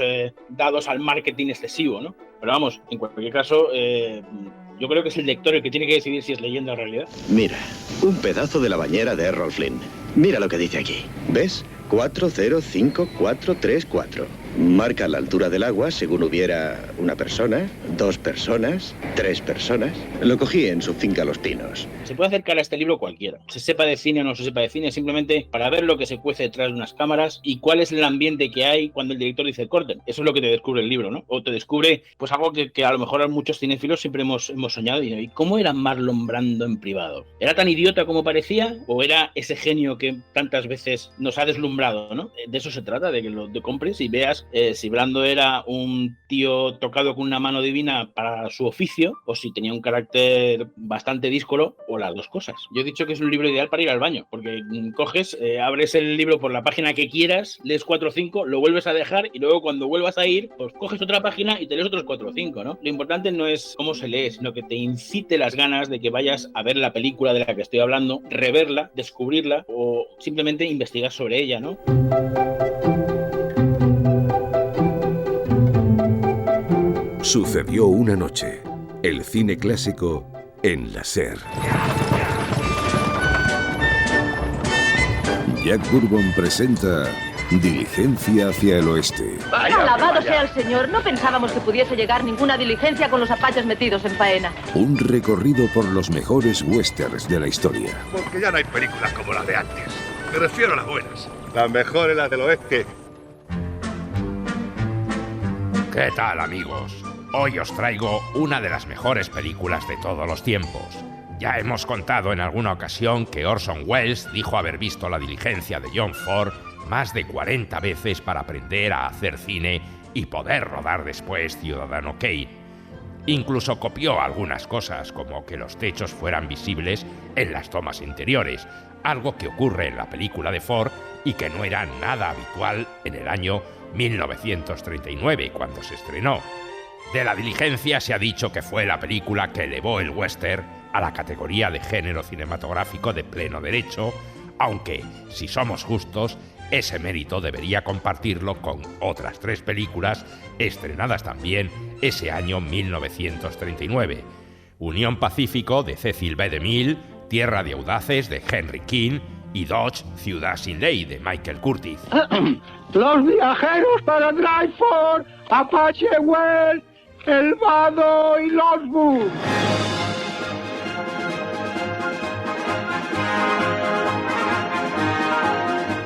Speaker 11: dados al marketing excesivo, ¿no? Pero vamos, en cualquier caso, yo creo que es el lector el que tiene que decidir si es leyenda o realidad.
Speaker 20: Mira, un pedazo de la bañera de Errol Flynn. Mira lo que dice aquí. ¿Ves? 405434. Marca la altura del agua según hubiera una persona, 2 personas, 3 personas. Lo cogí en su finca Los Pinos.
Speaker 11: Se puede acercar a este libro cualquiera. Se sepa de cine o no se sepa de cine, simplemente para ver lo que se cuece detrás de unas cámaras y cuál es el ambiente que hay cuando el director dice corten. Eso es lo que te descubre el libro, ¿no? O te descubre pues algo que a lo mejor a muchos cinéfilos siempre hemos soñado. ¿Y cómo era Marlon Brando en privado? ¿Era tan idiota como parecía? ¿O era ese genio que tantas veces nos ha deslumbrado, ¿no? De eso se trata, de que lo compres y veas si Brando era un tío tocado con una mano divina para su oficio o si tenía un carácter bastante díscolo o las dos cosas. Yo he dicho que es un libro ideal para ir al baño, porque coges, abres el libro por la página que quieras, lees 4 o 5, lo vuelves a dejar y luego cuando vuelvas a ir, pues coges otra página y te lees otros 4 o 5, ¿no? Lo importante no es cómo se lee, sino que te incite las ganas de que vayas a ver la película de la que estoy hablando, reverla, descubrirla o simplemente investigar sobre ella, ¿no?
Speaker 2: Sucedió una noche. El cine clásico en la SER. Jack Bourbon presenta Diligencia hacia el oeste.
Speaker 21: Alabado sea el Señor. No pensábamos que pudiese llegar ninguna diligencia con los apaches metidos en faena.
Speaker 2: Un recorrido por los mejores westerns de la historia.
Speaker 9: Porque ya no hay películas como las de antes. Me refiero a las buenas. Las mejores, las del oeste.
Speaker 14: ¿Qué tal, amigos? Hoy os traigo una de las mejores películas de todos los tiempos. Ya hemos contado en alguna ocasión que Orson Welles dijo haber visto La diligencia de John Ford más de 40 veces para aprender a hacer cine y poder rodar después Ciudadano Kane. Incluso copió algunas cosas, como que los techos fueran visibles en las tomas interiores, algo que ocurre en la película de Ford y que no era nada habitual en el año 1939, cuando se estrenó. De La diligencia se ha dicho que fue la película que elevó el western a la categoría de género cinematográfico de pleno derecho, aunque, si somos justos, ese mérito debería compartirlo con otras 3 películas estrenadas también ese año 1939. Unión Pacífico de Cecil B. DeMille, Tierra de Audaces de Henry King y Dodge, Ciudad sin Ley de Michael Curtiz.
Speaker 6: Los viajeros para Dryford, Apache Well, El Vado y Losburg.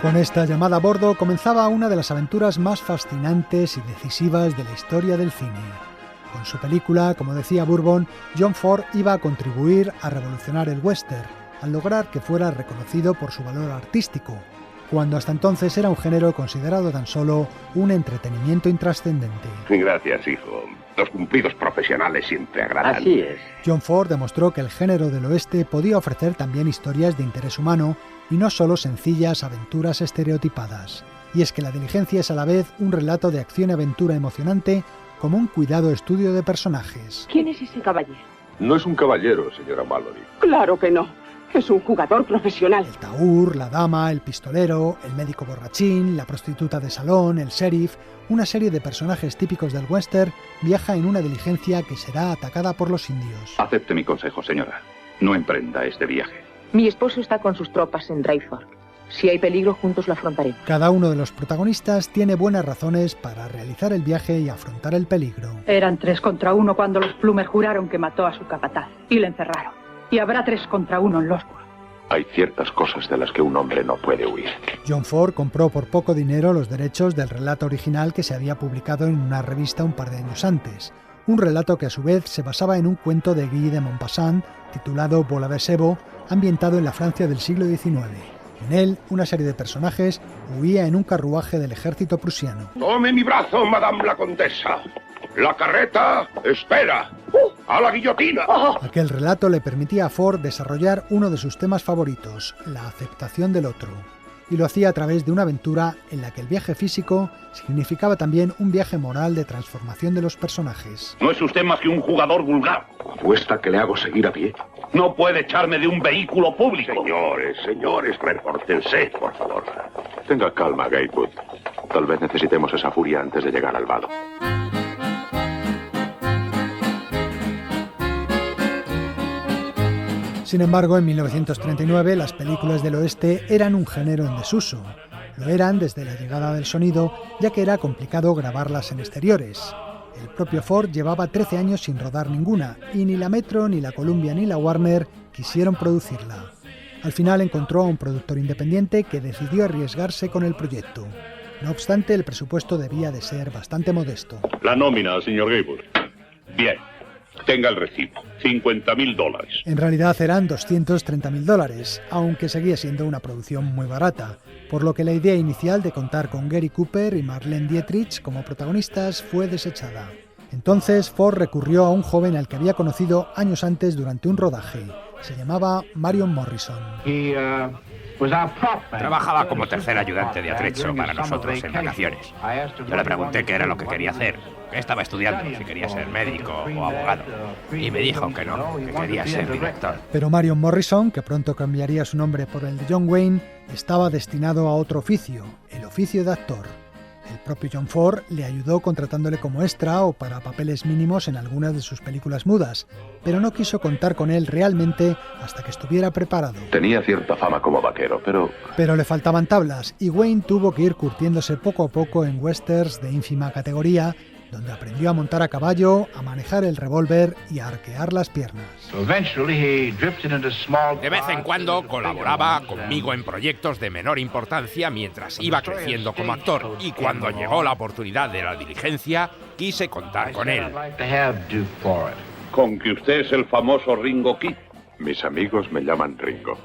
Speaker 4: Con esta llamada a bordo comenzaba una de las aventuras más fascinantes y decisivas de la historia del cine. Con su película, como decía Bourbon, John Ford iba a contribuir a revolucionar el western, al lograr que fuera reconocido por su valor artístico, cuando hasta entonces era un género considerado tan solo un entretenimiento intrascendente.
Speaker 8: Gracias, hijo. Los cumplidos profesionales siempre agradan.
Speaker 22: Así es.
Speaker 4: John Ford demostró que el género del oeste podía ofrecer también historias de interés humano y no solo sencillas aventuras estereotipadas. Y es que La Diligencia es a la vez un relato de acción y aventura emocionante como un cuidado estudio de personajes.
Speaker 21: ¿Quién es ese caballero?
Speaker 8: No es un caballero, señora Mallory.
Speaker 21: Claro que no. Es un jugador profesional.
Speaker 4: El taur, la dama, el pistolero, el médico borrachín, la prostituta de salón, el sheriff, una serie de personajes típicos del western viaja en una diligencia que será atacada por los indios.
Speaker 8: Acepte mi consejo, señora. No emprenda este viaje.
Speaker 21: Mi esposo está con sus tropas en Dryford. Si hay peligro, juntos lo afrontaremos.
Speaker 4: Cada uno de los protagonistas tiene buenas razones para realizar el viaje y afrontar el peligro.
Speaker 15: Eran 3 contra 1 cuando los Plumer juraron que mató a su capataz y le encerraron. Y habrá 3 contra 1 en Losburg.
Speaker 8: Hay ciertas cosas de las que un hombre no puede huir.
Speaker 4: John Ford compró por poco dinero los derechos del relato original que se había publicado en una revista un par de años antes. Un relato que a su vez se basaba en un cuento de Guy de Maupassant titulado Bola de Sebo, ambientado en la Francia del siglo XIX. En él, una serie de personajes huía en un carruaje del ejército prusiano.
Speaker 8: ¡Tome mi brazo, Madame la Condesa! ¡La carreta espera! ¡A la guillotina!
Speaker 4: Aquel relato le permitía a Ford desarrollar uno de sus temas favoritos, la aceptación del otro. Y lo hacía a través de una aventura en la que el viaje físico significaba también un viaje moral de transformación de los personajes.
Speaker 8: No es usted más que un jugador vulgar. ¿Apuesta que le hago seguir a pie? No puede echarme de un vehículo público. Señores, repórtense, por favor. Tenga calma, Gatewood. Tal vez necesitemos esa furia antes de llegar al vado.
Speaker 4: Sin embargo, en 1939 las películas del oeste eran un género en desuso. Lo eran desde la llegada del sonido, ya que era complicado grabarlas en exteriores. El propio Ford llevaba 13 años sin rodar ninguna, y ni la Metro, ni la Columbia, ni la Warner quisieron producirla. Al final encontró a un productor independiente que decidió arriesgarse con el proyecto. No obstante, el presupuesto debía de ser bastante modesto.
Speaker 8: La nómina, señor Gable. Bien. Tenga el recibo, $50,000.
Speaker 4: En realidad eran $230,000, aunque seguía siendo una producción muy barata, por lo que la idea inicial de contar con Gary Cooper y Marlene Dietrich como protagonistas fue desechada. Entonces Ford recurrió a un joven al que había conocido años antes durante un rodaje. Se llamaba Marion Morrison.
Speaker 23: Trabajaba como tercer ayudante de atrecho para nosotros en vacaciones. Yo le pregunté qué era lo que quería hacer, qué estaba estudiando, si quería ser médico o abogado. Y me dijo que no, que quería ser director.
Speaker 4: Pero Marion Morrison, que pronto cambiaría su nombre por el de John Wayne, estaba destinado a otro oficio, el oficio de actor. El propio John Ford le ayudó contratándole como extra o para papeles mínimos en algunas de sus películas mudas, pero no quiso contar con él realmente hasta que estuviera preparado.
Speaker 8: Tenía cierta fama como vaquero,
Speaker 4: Pero le faltaban tablas y Wayne tuvo que ir curtiéndose poco a poco en westerns de ínfima categoría, donde aprendió a montar a caballo, a manejar el revólver y a arquear las piernas.
Speaker 14: De vez en cuando colaboraba conmigo en proyectos de menor importancia mientras iba creciendo como actor, y cuando llegó la oportunidad de La Diligencia, quise contar con él.
Speaker 8: Con que usted es el famoso Ringo Kid. Mis amigos me llaman Ringo.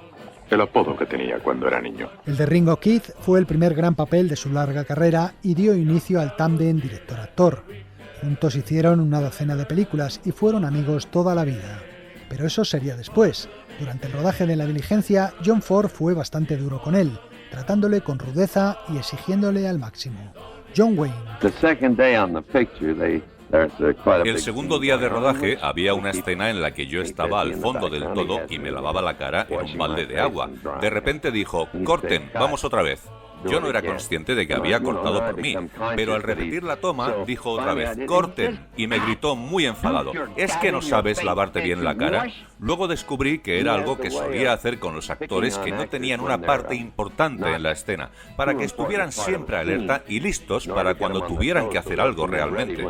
Speaker 8: El apodo que tenía cuando era niño.
Speaker 4: El de Ringo Kid fue el primer gran papel de su larga carrera y dio inicio al tándem director-actor. Juntos hicieron una docena de películas y fueron amigos toda la vida. Pero eso sería después. Durante el rodaje de La Diligencia, John Ford fue bastante duro con él, tratándole con rudeza y exigiéndole al máximo. John Wayne.
Speaker 24: El segundo día de rodaje había una escena en la que yo estaba al fondo del todo y me lavaba la cara en un balde de agua. De repente dijo, corten, vamos otra vez. Yo no era consciente de que había cortado por mí, pero al repetir la toma dijo otra vez, ¡corten! Y me gritó muy enfadado, ¿es que no sabes lavarte bien la cara? Luego descubrí que era algo que solía hacer con los actores que no tenían una parte importante en la escena, para que estuvieran siempre alerta y listos para cuando tuvieran que hacer algo realmente.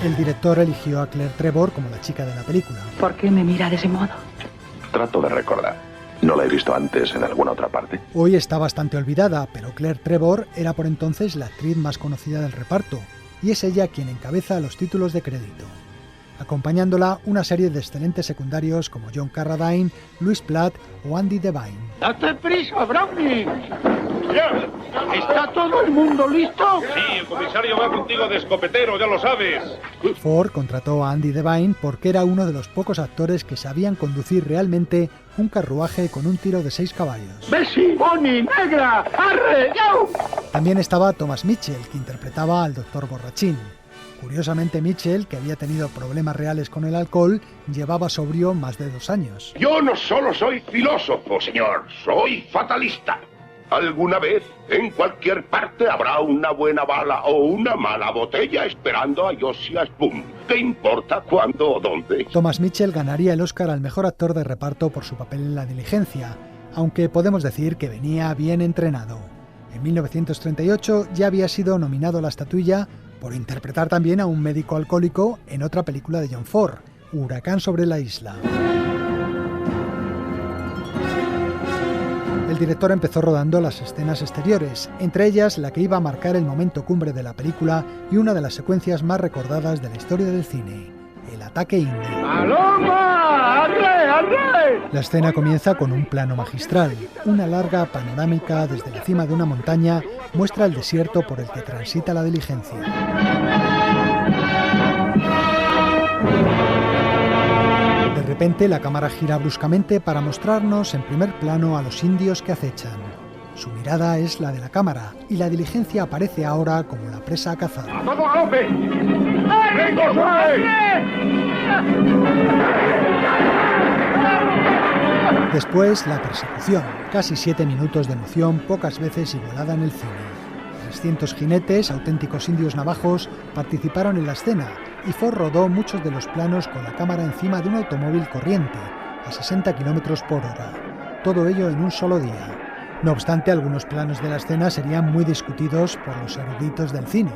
Speaker 4: El director eligió a Claire Trevor como la chica de la película.
Speaker 15: ¿Por qué me mira de ese modo?
Speaker 8: Trato de recordar. ¿No la he visto antes en alguna otra parte?
Speaker 4: Hoy está bastante olvidada, pero Claire Trevor era por entonces la actriz más conocida del reparto, y es ella quien encabeza los títulos de crédito. Acompañándola una serie de excelentes secundarios como John Carradine, Louis Platt o Andy Devine.
Speaker 6: ¡Date prisa, Brownie! ¿Está todo el mundo listo?
Speaker 8: Sí, el comisario va contigo de escopetero, ya lo sabes.
Speaker 4: Ford contrató a Andy Devine porque era uno de los pocos actores que sabían conducir realmente un carruaje con un tiro de 6 caballos.
Speaker 6: ¡Bessie! ¡Bonnie! ¡Negra! ¡Arre! ¡Yau!
Speaker 4: También estaba Thomas Mitchell, que interpretaba al Dr. Borrachín. Curiosamente, Mitchell, que había tenido problemas reales con el alcohol, llevaba sobrio más de 2 años.
Speaker 8: Yo no solo soy filósofo, señor, soy fatalista. Alguna vez, en cualquier parte, habrá una buena bala o una mala botella esperando a Josias Boone. ¿Qué importa cuándo o dónde?
Speaker 4: Thomas Mitchell ganaría el Oscar al mejor actor de reparto por su papel en La Diligencia, aunque podemos decir que venía bien entrenado. En 1938 ya había sido nominado a la estatuilla por interpretar también a un médico alcohólico en otra película de John Ford, Huracán sobre la isla. El director empezó rodando las escenas exteriores, entre ellas la que iba a marcar el momento cumbre de la película y una de las secuencias más recordadas de la historia del cine, el ataque indio.
Speaker 6: ¡Paloma! ¡Arre! ¡Arre!
Speaker 4: La escena comienza con un plano magistral. Una larga panorámica desde la cima de una montaña muestra el desierto por el que transita la diligencia. De repente la cámara gira bruscamente para mostrarnos en primer plano a los indios que acechan. Su mirada es la de la cámara y la diligencia aparece ahora como la presa a cazar.
Speaker 6: ¡A todo galope! ¡Venga, suave!
Speaker 4: Después, la persecución. Casi 7 minutos de emoción, pocas veces igualada en el cine. 300 jinetes, auténticos indios navajos, participaron en la escena y Ford rodó muchos de los planos con la cámara encima de un automóvil corriente, a 60 km por hora. Todo ello en un solo día. No obstante, algunos planos de la escena serían muy discutidos por los eruditos del cine.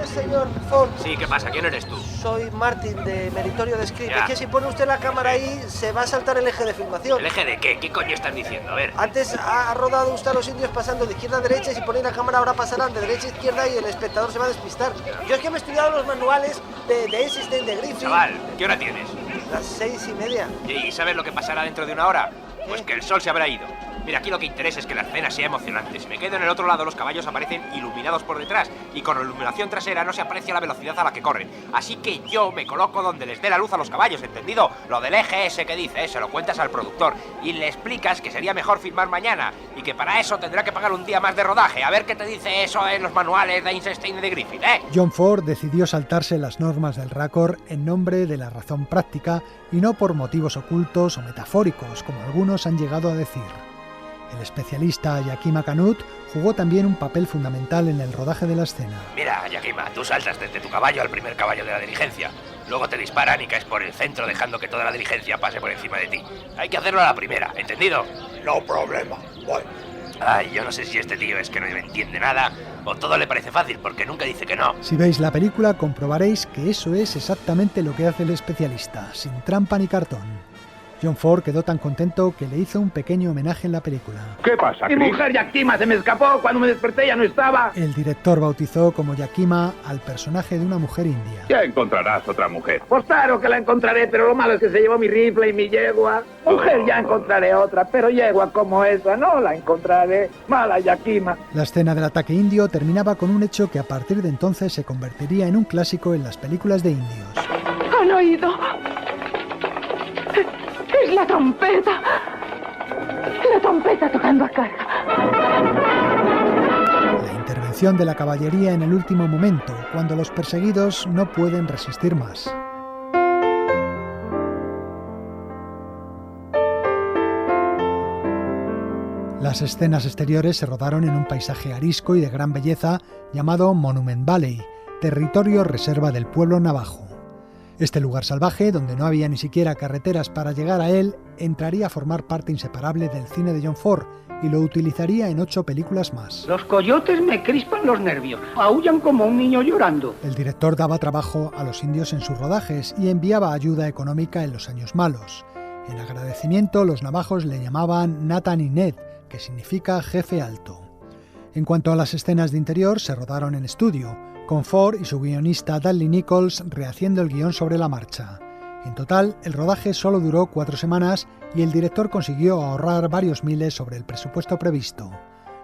Speaker 1: Señor Ford.
Speaker 23: Sí, ¿qué pasa? ¿Quién eres tú?
Speaker 1: Soy Martin, de Meritorio de Script. Es que si pone usted la cámara ahí, se va a saltar el eje de filmación.
Speaker 23: ¿El eje de qué? ¿Qué coño estás diciendo? A ver.
Speaker 1: Antes ha rodado usted a los indios pasando de izquierda a derecha y si pone la cámara ahora pasarán de derecha a izquierda y el espectador se va a despistar. Yo es que me he estudiado los manuales de Einstein, de Griffith.
Speaker 23: Chaval, ¿qué hora tienes?
Speaker 1: Las 6:30.
Speaker 23: ¿Y sabes lo que pasará dentro de una hora? Pues que el sol se habrá ido. Mira, aquí lo que interesa es que la escena sea emocionante. Si me quedo en el otro lado, los caballos aparecen iluminados por detrás y con la iluminación trasera no se aprecia la velocidad a la que corren. Así que yo me coloco donde les dé la luz a los caballos, ¿entendido? Lo del eje ese que dice, se lo cuentas al productor y le explicas que sería mejor filmar mañana y que para eso tendrá que pagar un día más de rodaje. A ver qué te dice eso en los manuales de Einstein y de Griffith, ¿eh?
Speaker 4: John Ford decidió saltarse las normas del RACOR en nombre de la razón práctica y no por motivos ocultos o metafóricos, como algunos han llegado a decir. El especialista Yakima Canut jugó también un papel fundamental en el rodaje de la escena.
Speaker 23: Mira, Yakima, tú saltas desde tu caballo al primer caballo de la diligencia. Luego te disparan y caes por el centro dejando que toda la diligencia pase por encima de ti. Hay que hacerlo a la primera, ¿entendido?
Speaker 8: No problema. Bueno.
Speaker 23: Ay, yo no sé si este tío es que no me entiende nada o todo le parece fácil porque nunca dice que no.
Speaker 4: Si veis la película comprobaréis que eso es exactamente lo que hace el especialista, sin trampa ni cartón. John Ford quedó tan contento que le hizo un pequeño homenaje en la película.
Speaker 8: ¿Qué pasa,
Speaker 6: Mi mujer Yakima se me escapó. Cuando me desperté ya no estaba.
Speaker 4: El director bautizó como Yakima al personaje de una mujer india.
Speaker 8: Ya encontrarás otra mujer.
Speaker 6: Pues claro que la encontraré, pero lo malo es que se llevó mi rifle y mi yegua. Mujer ya encontraré otra, pero yegua como esa no la encontraré. Mala Yakima.
Speaker 4: La escena del ataque indio terminaba con un hecho que a partir de entonces se convertiría en un clásico en las películas de indios.
Speaker 15: ¿Han oído? ¡Es la trompeta! ¡La trompeta tocando a carga!
Speaker 4: La intervención de la caballería en el último momento, cuando los perseguidos no pueden resistir más. Las escenas exteriores se rodaron en un paisaje arisco y de gran belleza llamado Monument Valley, territorio reserva del pueblo navajo. Este lugar salvaje, donde no había ni siquiera carreteras para llegar a él, entraría a formar parte inseparable del cine de John Ford y lo utilizaría en 8 películas más.
Speaker 6: Los coyotes me crispan los nervios, aúllan como un niño llorando.
Speaker 4: El director daba trabajo a los indios en sus rodajes y enviaba ayuda económica en los años malos. En agradecimiento, los navajos le llamaban Nathan y Ned, que significa jefe alto. En cuanto a las escenas de interior, se rodaron en estudio, con Ford y su guionista Dudley Nichols rehaciendo el guión sobre la marcha. En total, el rodaje solo duró 4 semanas y el director consiguió ahorrar varios miles sobre el presupuesto previsto.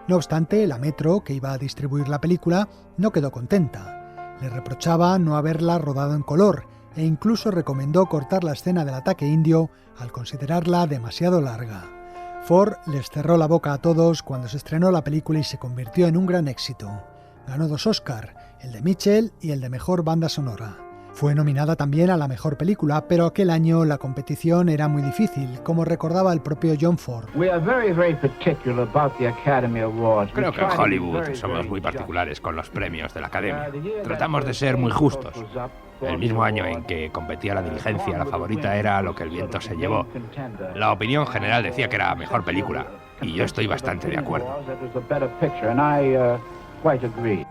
Speaker 4: No obstante, la Metro, que iba a distribuir la película, no quedó contenta. Le reprochaba no haberla rodado en color e incluso recomendó cortar la escena del ataque indio al considerarla demasiado larga. Ford les cerró la boca a todos cuando se estrenó la película y se convirtió en un gran éxito. Ganó 2 Oscar, el de Mitchell y el de Mejor Banda Sonora. Fue nominada también a la Mejor Película, pero aquel año la competición era muy difícil, como recordaba el propio John Ford.
Speaker 23: Creo que en Hollywood somos muy particulares con los premios de la Academia. Tratamos de ser muy justos. El mismo año en que competía La Diligencia, la favorita era Lo que el viento se llevó. La opinión general decía que era Mejor Película, y yo estoy bastante de acuerdo.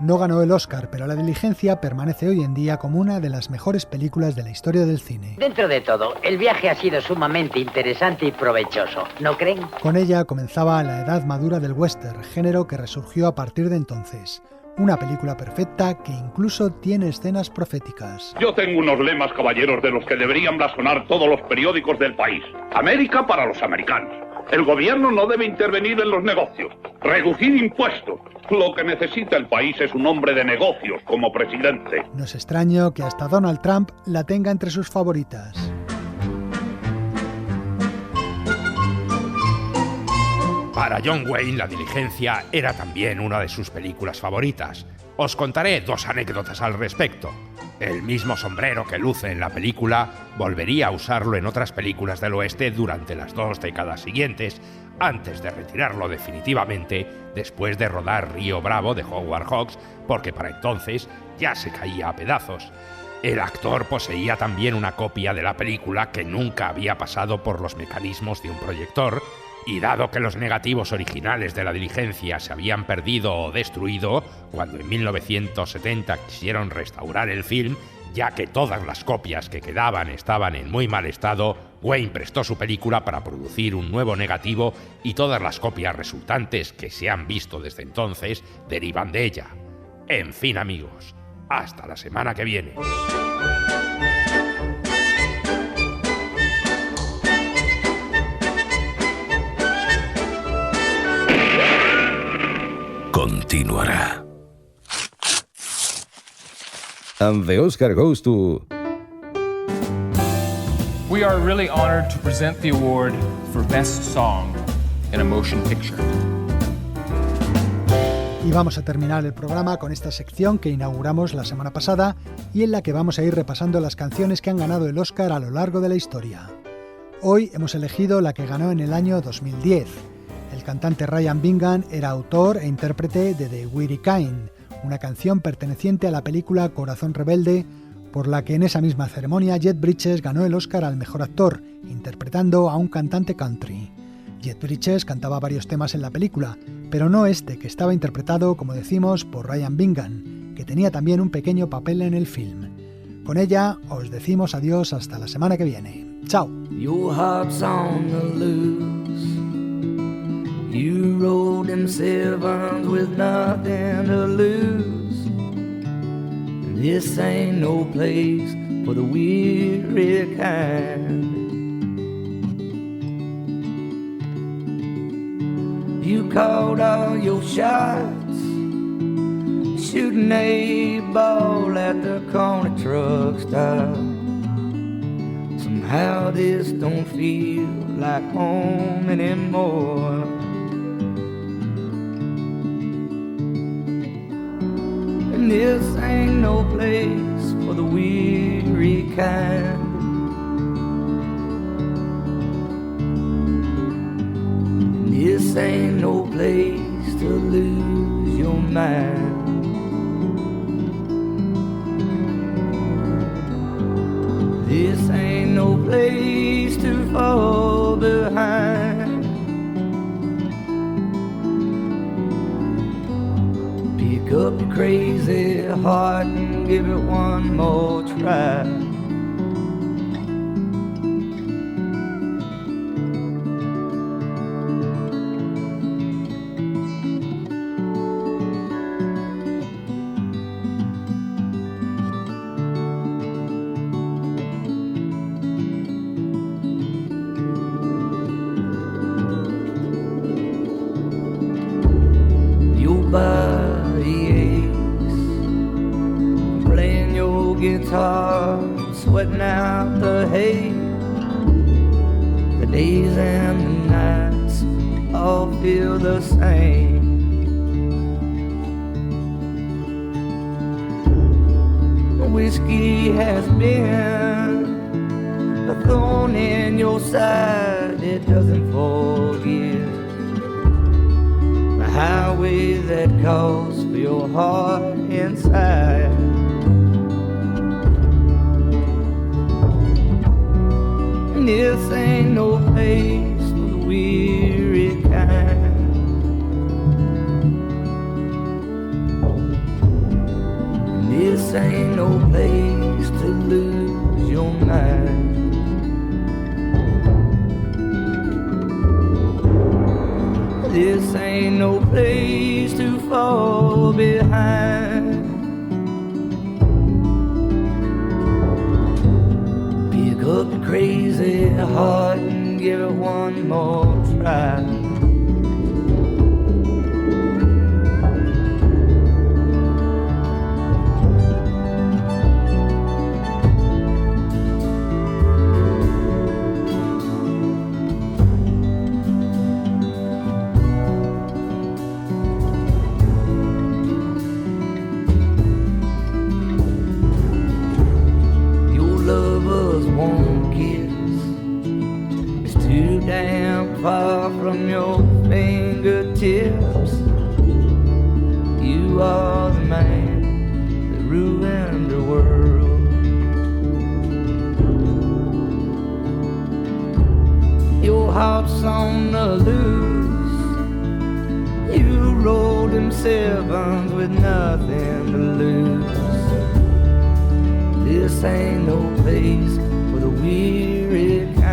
Speaker 4: No ganó el Oscar, pero La Diligencia permanece hoy en día como una de las mejores películas de la historia del cine.
Speaker 7: Dentro de todo, el viaje ha sido sumamente interesante y provechoso, ¿no creen?
Speaker 4: Con ella comenzaba la edad madura del western, género que resurgió a partir de entonces. Una película perfecta que incluso tiene escenas proféticas.
Speaker 8: Yo tengo unos lemas, caballeros, de los que deberían blasonar todos los periódicos del país. América para los americanos. El gobierno no debe intervenir en los negocios. Reducir impuestos. Lo que necesita el país es un hombre de negocios como presidente.
Speaker 4: No es extraño que hasta Donald Trump la tenga entre sus favoritas.
Speaker 14: Para John Wayne, La Diligencia era también una de sus películas favoritas. Os contaré 2 anécdotas al respecto. El mismo sombrero que luce en la película volvería a usarlo en otras películas del oeste durante las 2 décadas siguientes, antes de retirarlo definitivamente después de rodar Río Bravo de Howard Hawks, porque para entonces ya se caía a pedazos. El actor poseía también una copia de la película que nunca había pasado por los mecanismos de un proyector, y dado que los negativos originales de La Diligencia se habían perdido o destruido cuando en 1970 quisieron restaurar el film, ya que todas las copias que quedaban estaban en muy mal estado, Wayne prestó su película para producir un nuevo negativo y todas las copias resultantes que se han visto desde entonces derivan de ella. En fin, amigos, hasta la semana que viene.
Speaker 2: Continuará. And the Oscar goes to...
Speaker 12: We are really honored to present the award for Best Song in a Motion Picture.
Speaker 4: Y vamos a terminar el programa con esta sección que inauguramos la semana pasada y en la que vamos a ir repasando las canciones que han ganado el Oscar a lo largo de la historia. Hoy hemos elegido la que ganó en el año 2010. El cantante Ryan Bingham era autor e intérprete de The Weary Kind, una canción perteneciente a la película Corazón Rebelde, por la que en esa misma ceremonia Jeff Bridges ganó el Oscar al mejor actor, interpretando a un cantante country. Jeff Bridges cantaba varios temas en la película, pero no este, que estaba interpretado, como decimos, por Ryan Bingham, que tenía también un pequeño papel en el film. Con ella os decimos adiós hasta la semana que viene. ¡Chao!
Speaker 13: Your heart's on the loose. You rode them sevens with nothing to lose. This ain't no place for the weary kind. You called all your shots, shooting a ball at the corner truck stop. Somehow this don't feel like home anymore. And this ain't no place for the weary kind. This This ain't no place to lose your mind. This ain't no place to fall behind. Pick up your crazy heart and give it one more try. Sweating out the hay. The days and the nights all feel the same. Whiskey has been a thorn in your side. It doesn't forgive. The highway that calls for your heart inside. This ain't no place for the weary kind. This ain't no place to lose your mind. This ain't no place to fall behind. Pick up your crazy heart and give it one more try. Far from your fingertips, you are the man that ruined the world. Your heart's on the loose. You rolled them sevens with nothing to lose. This ain't no place for the weary kind.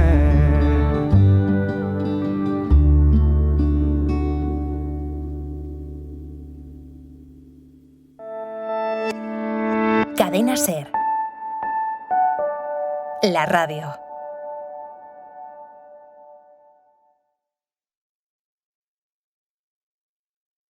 Speaker 16: Cadena SER. La radio.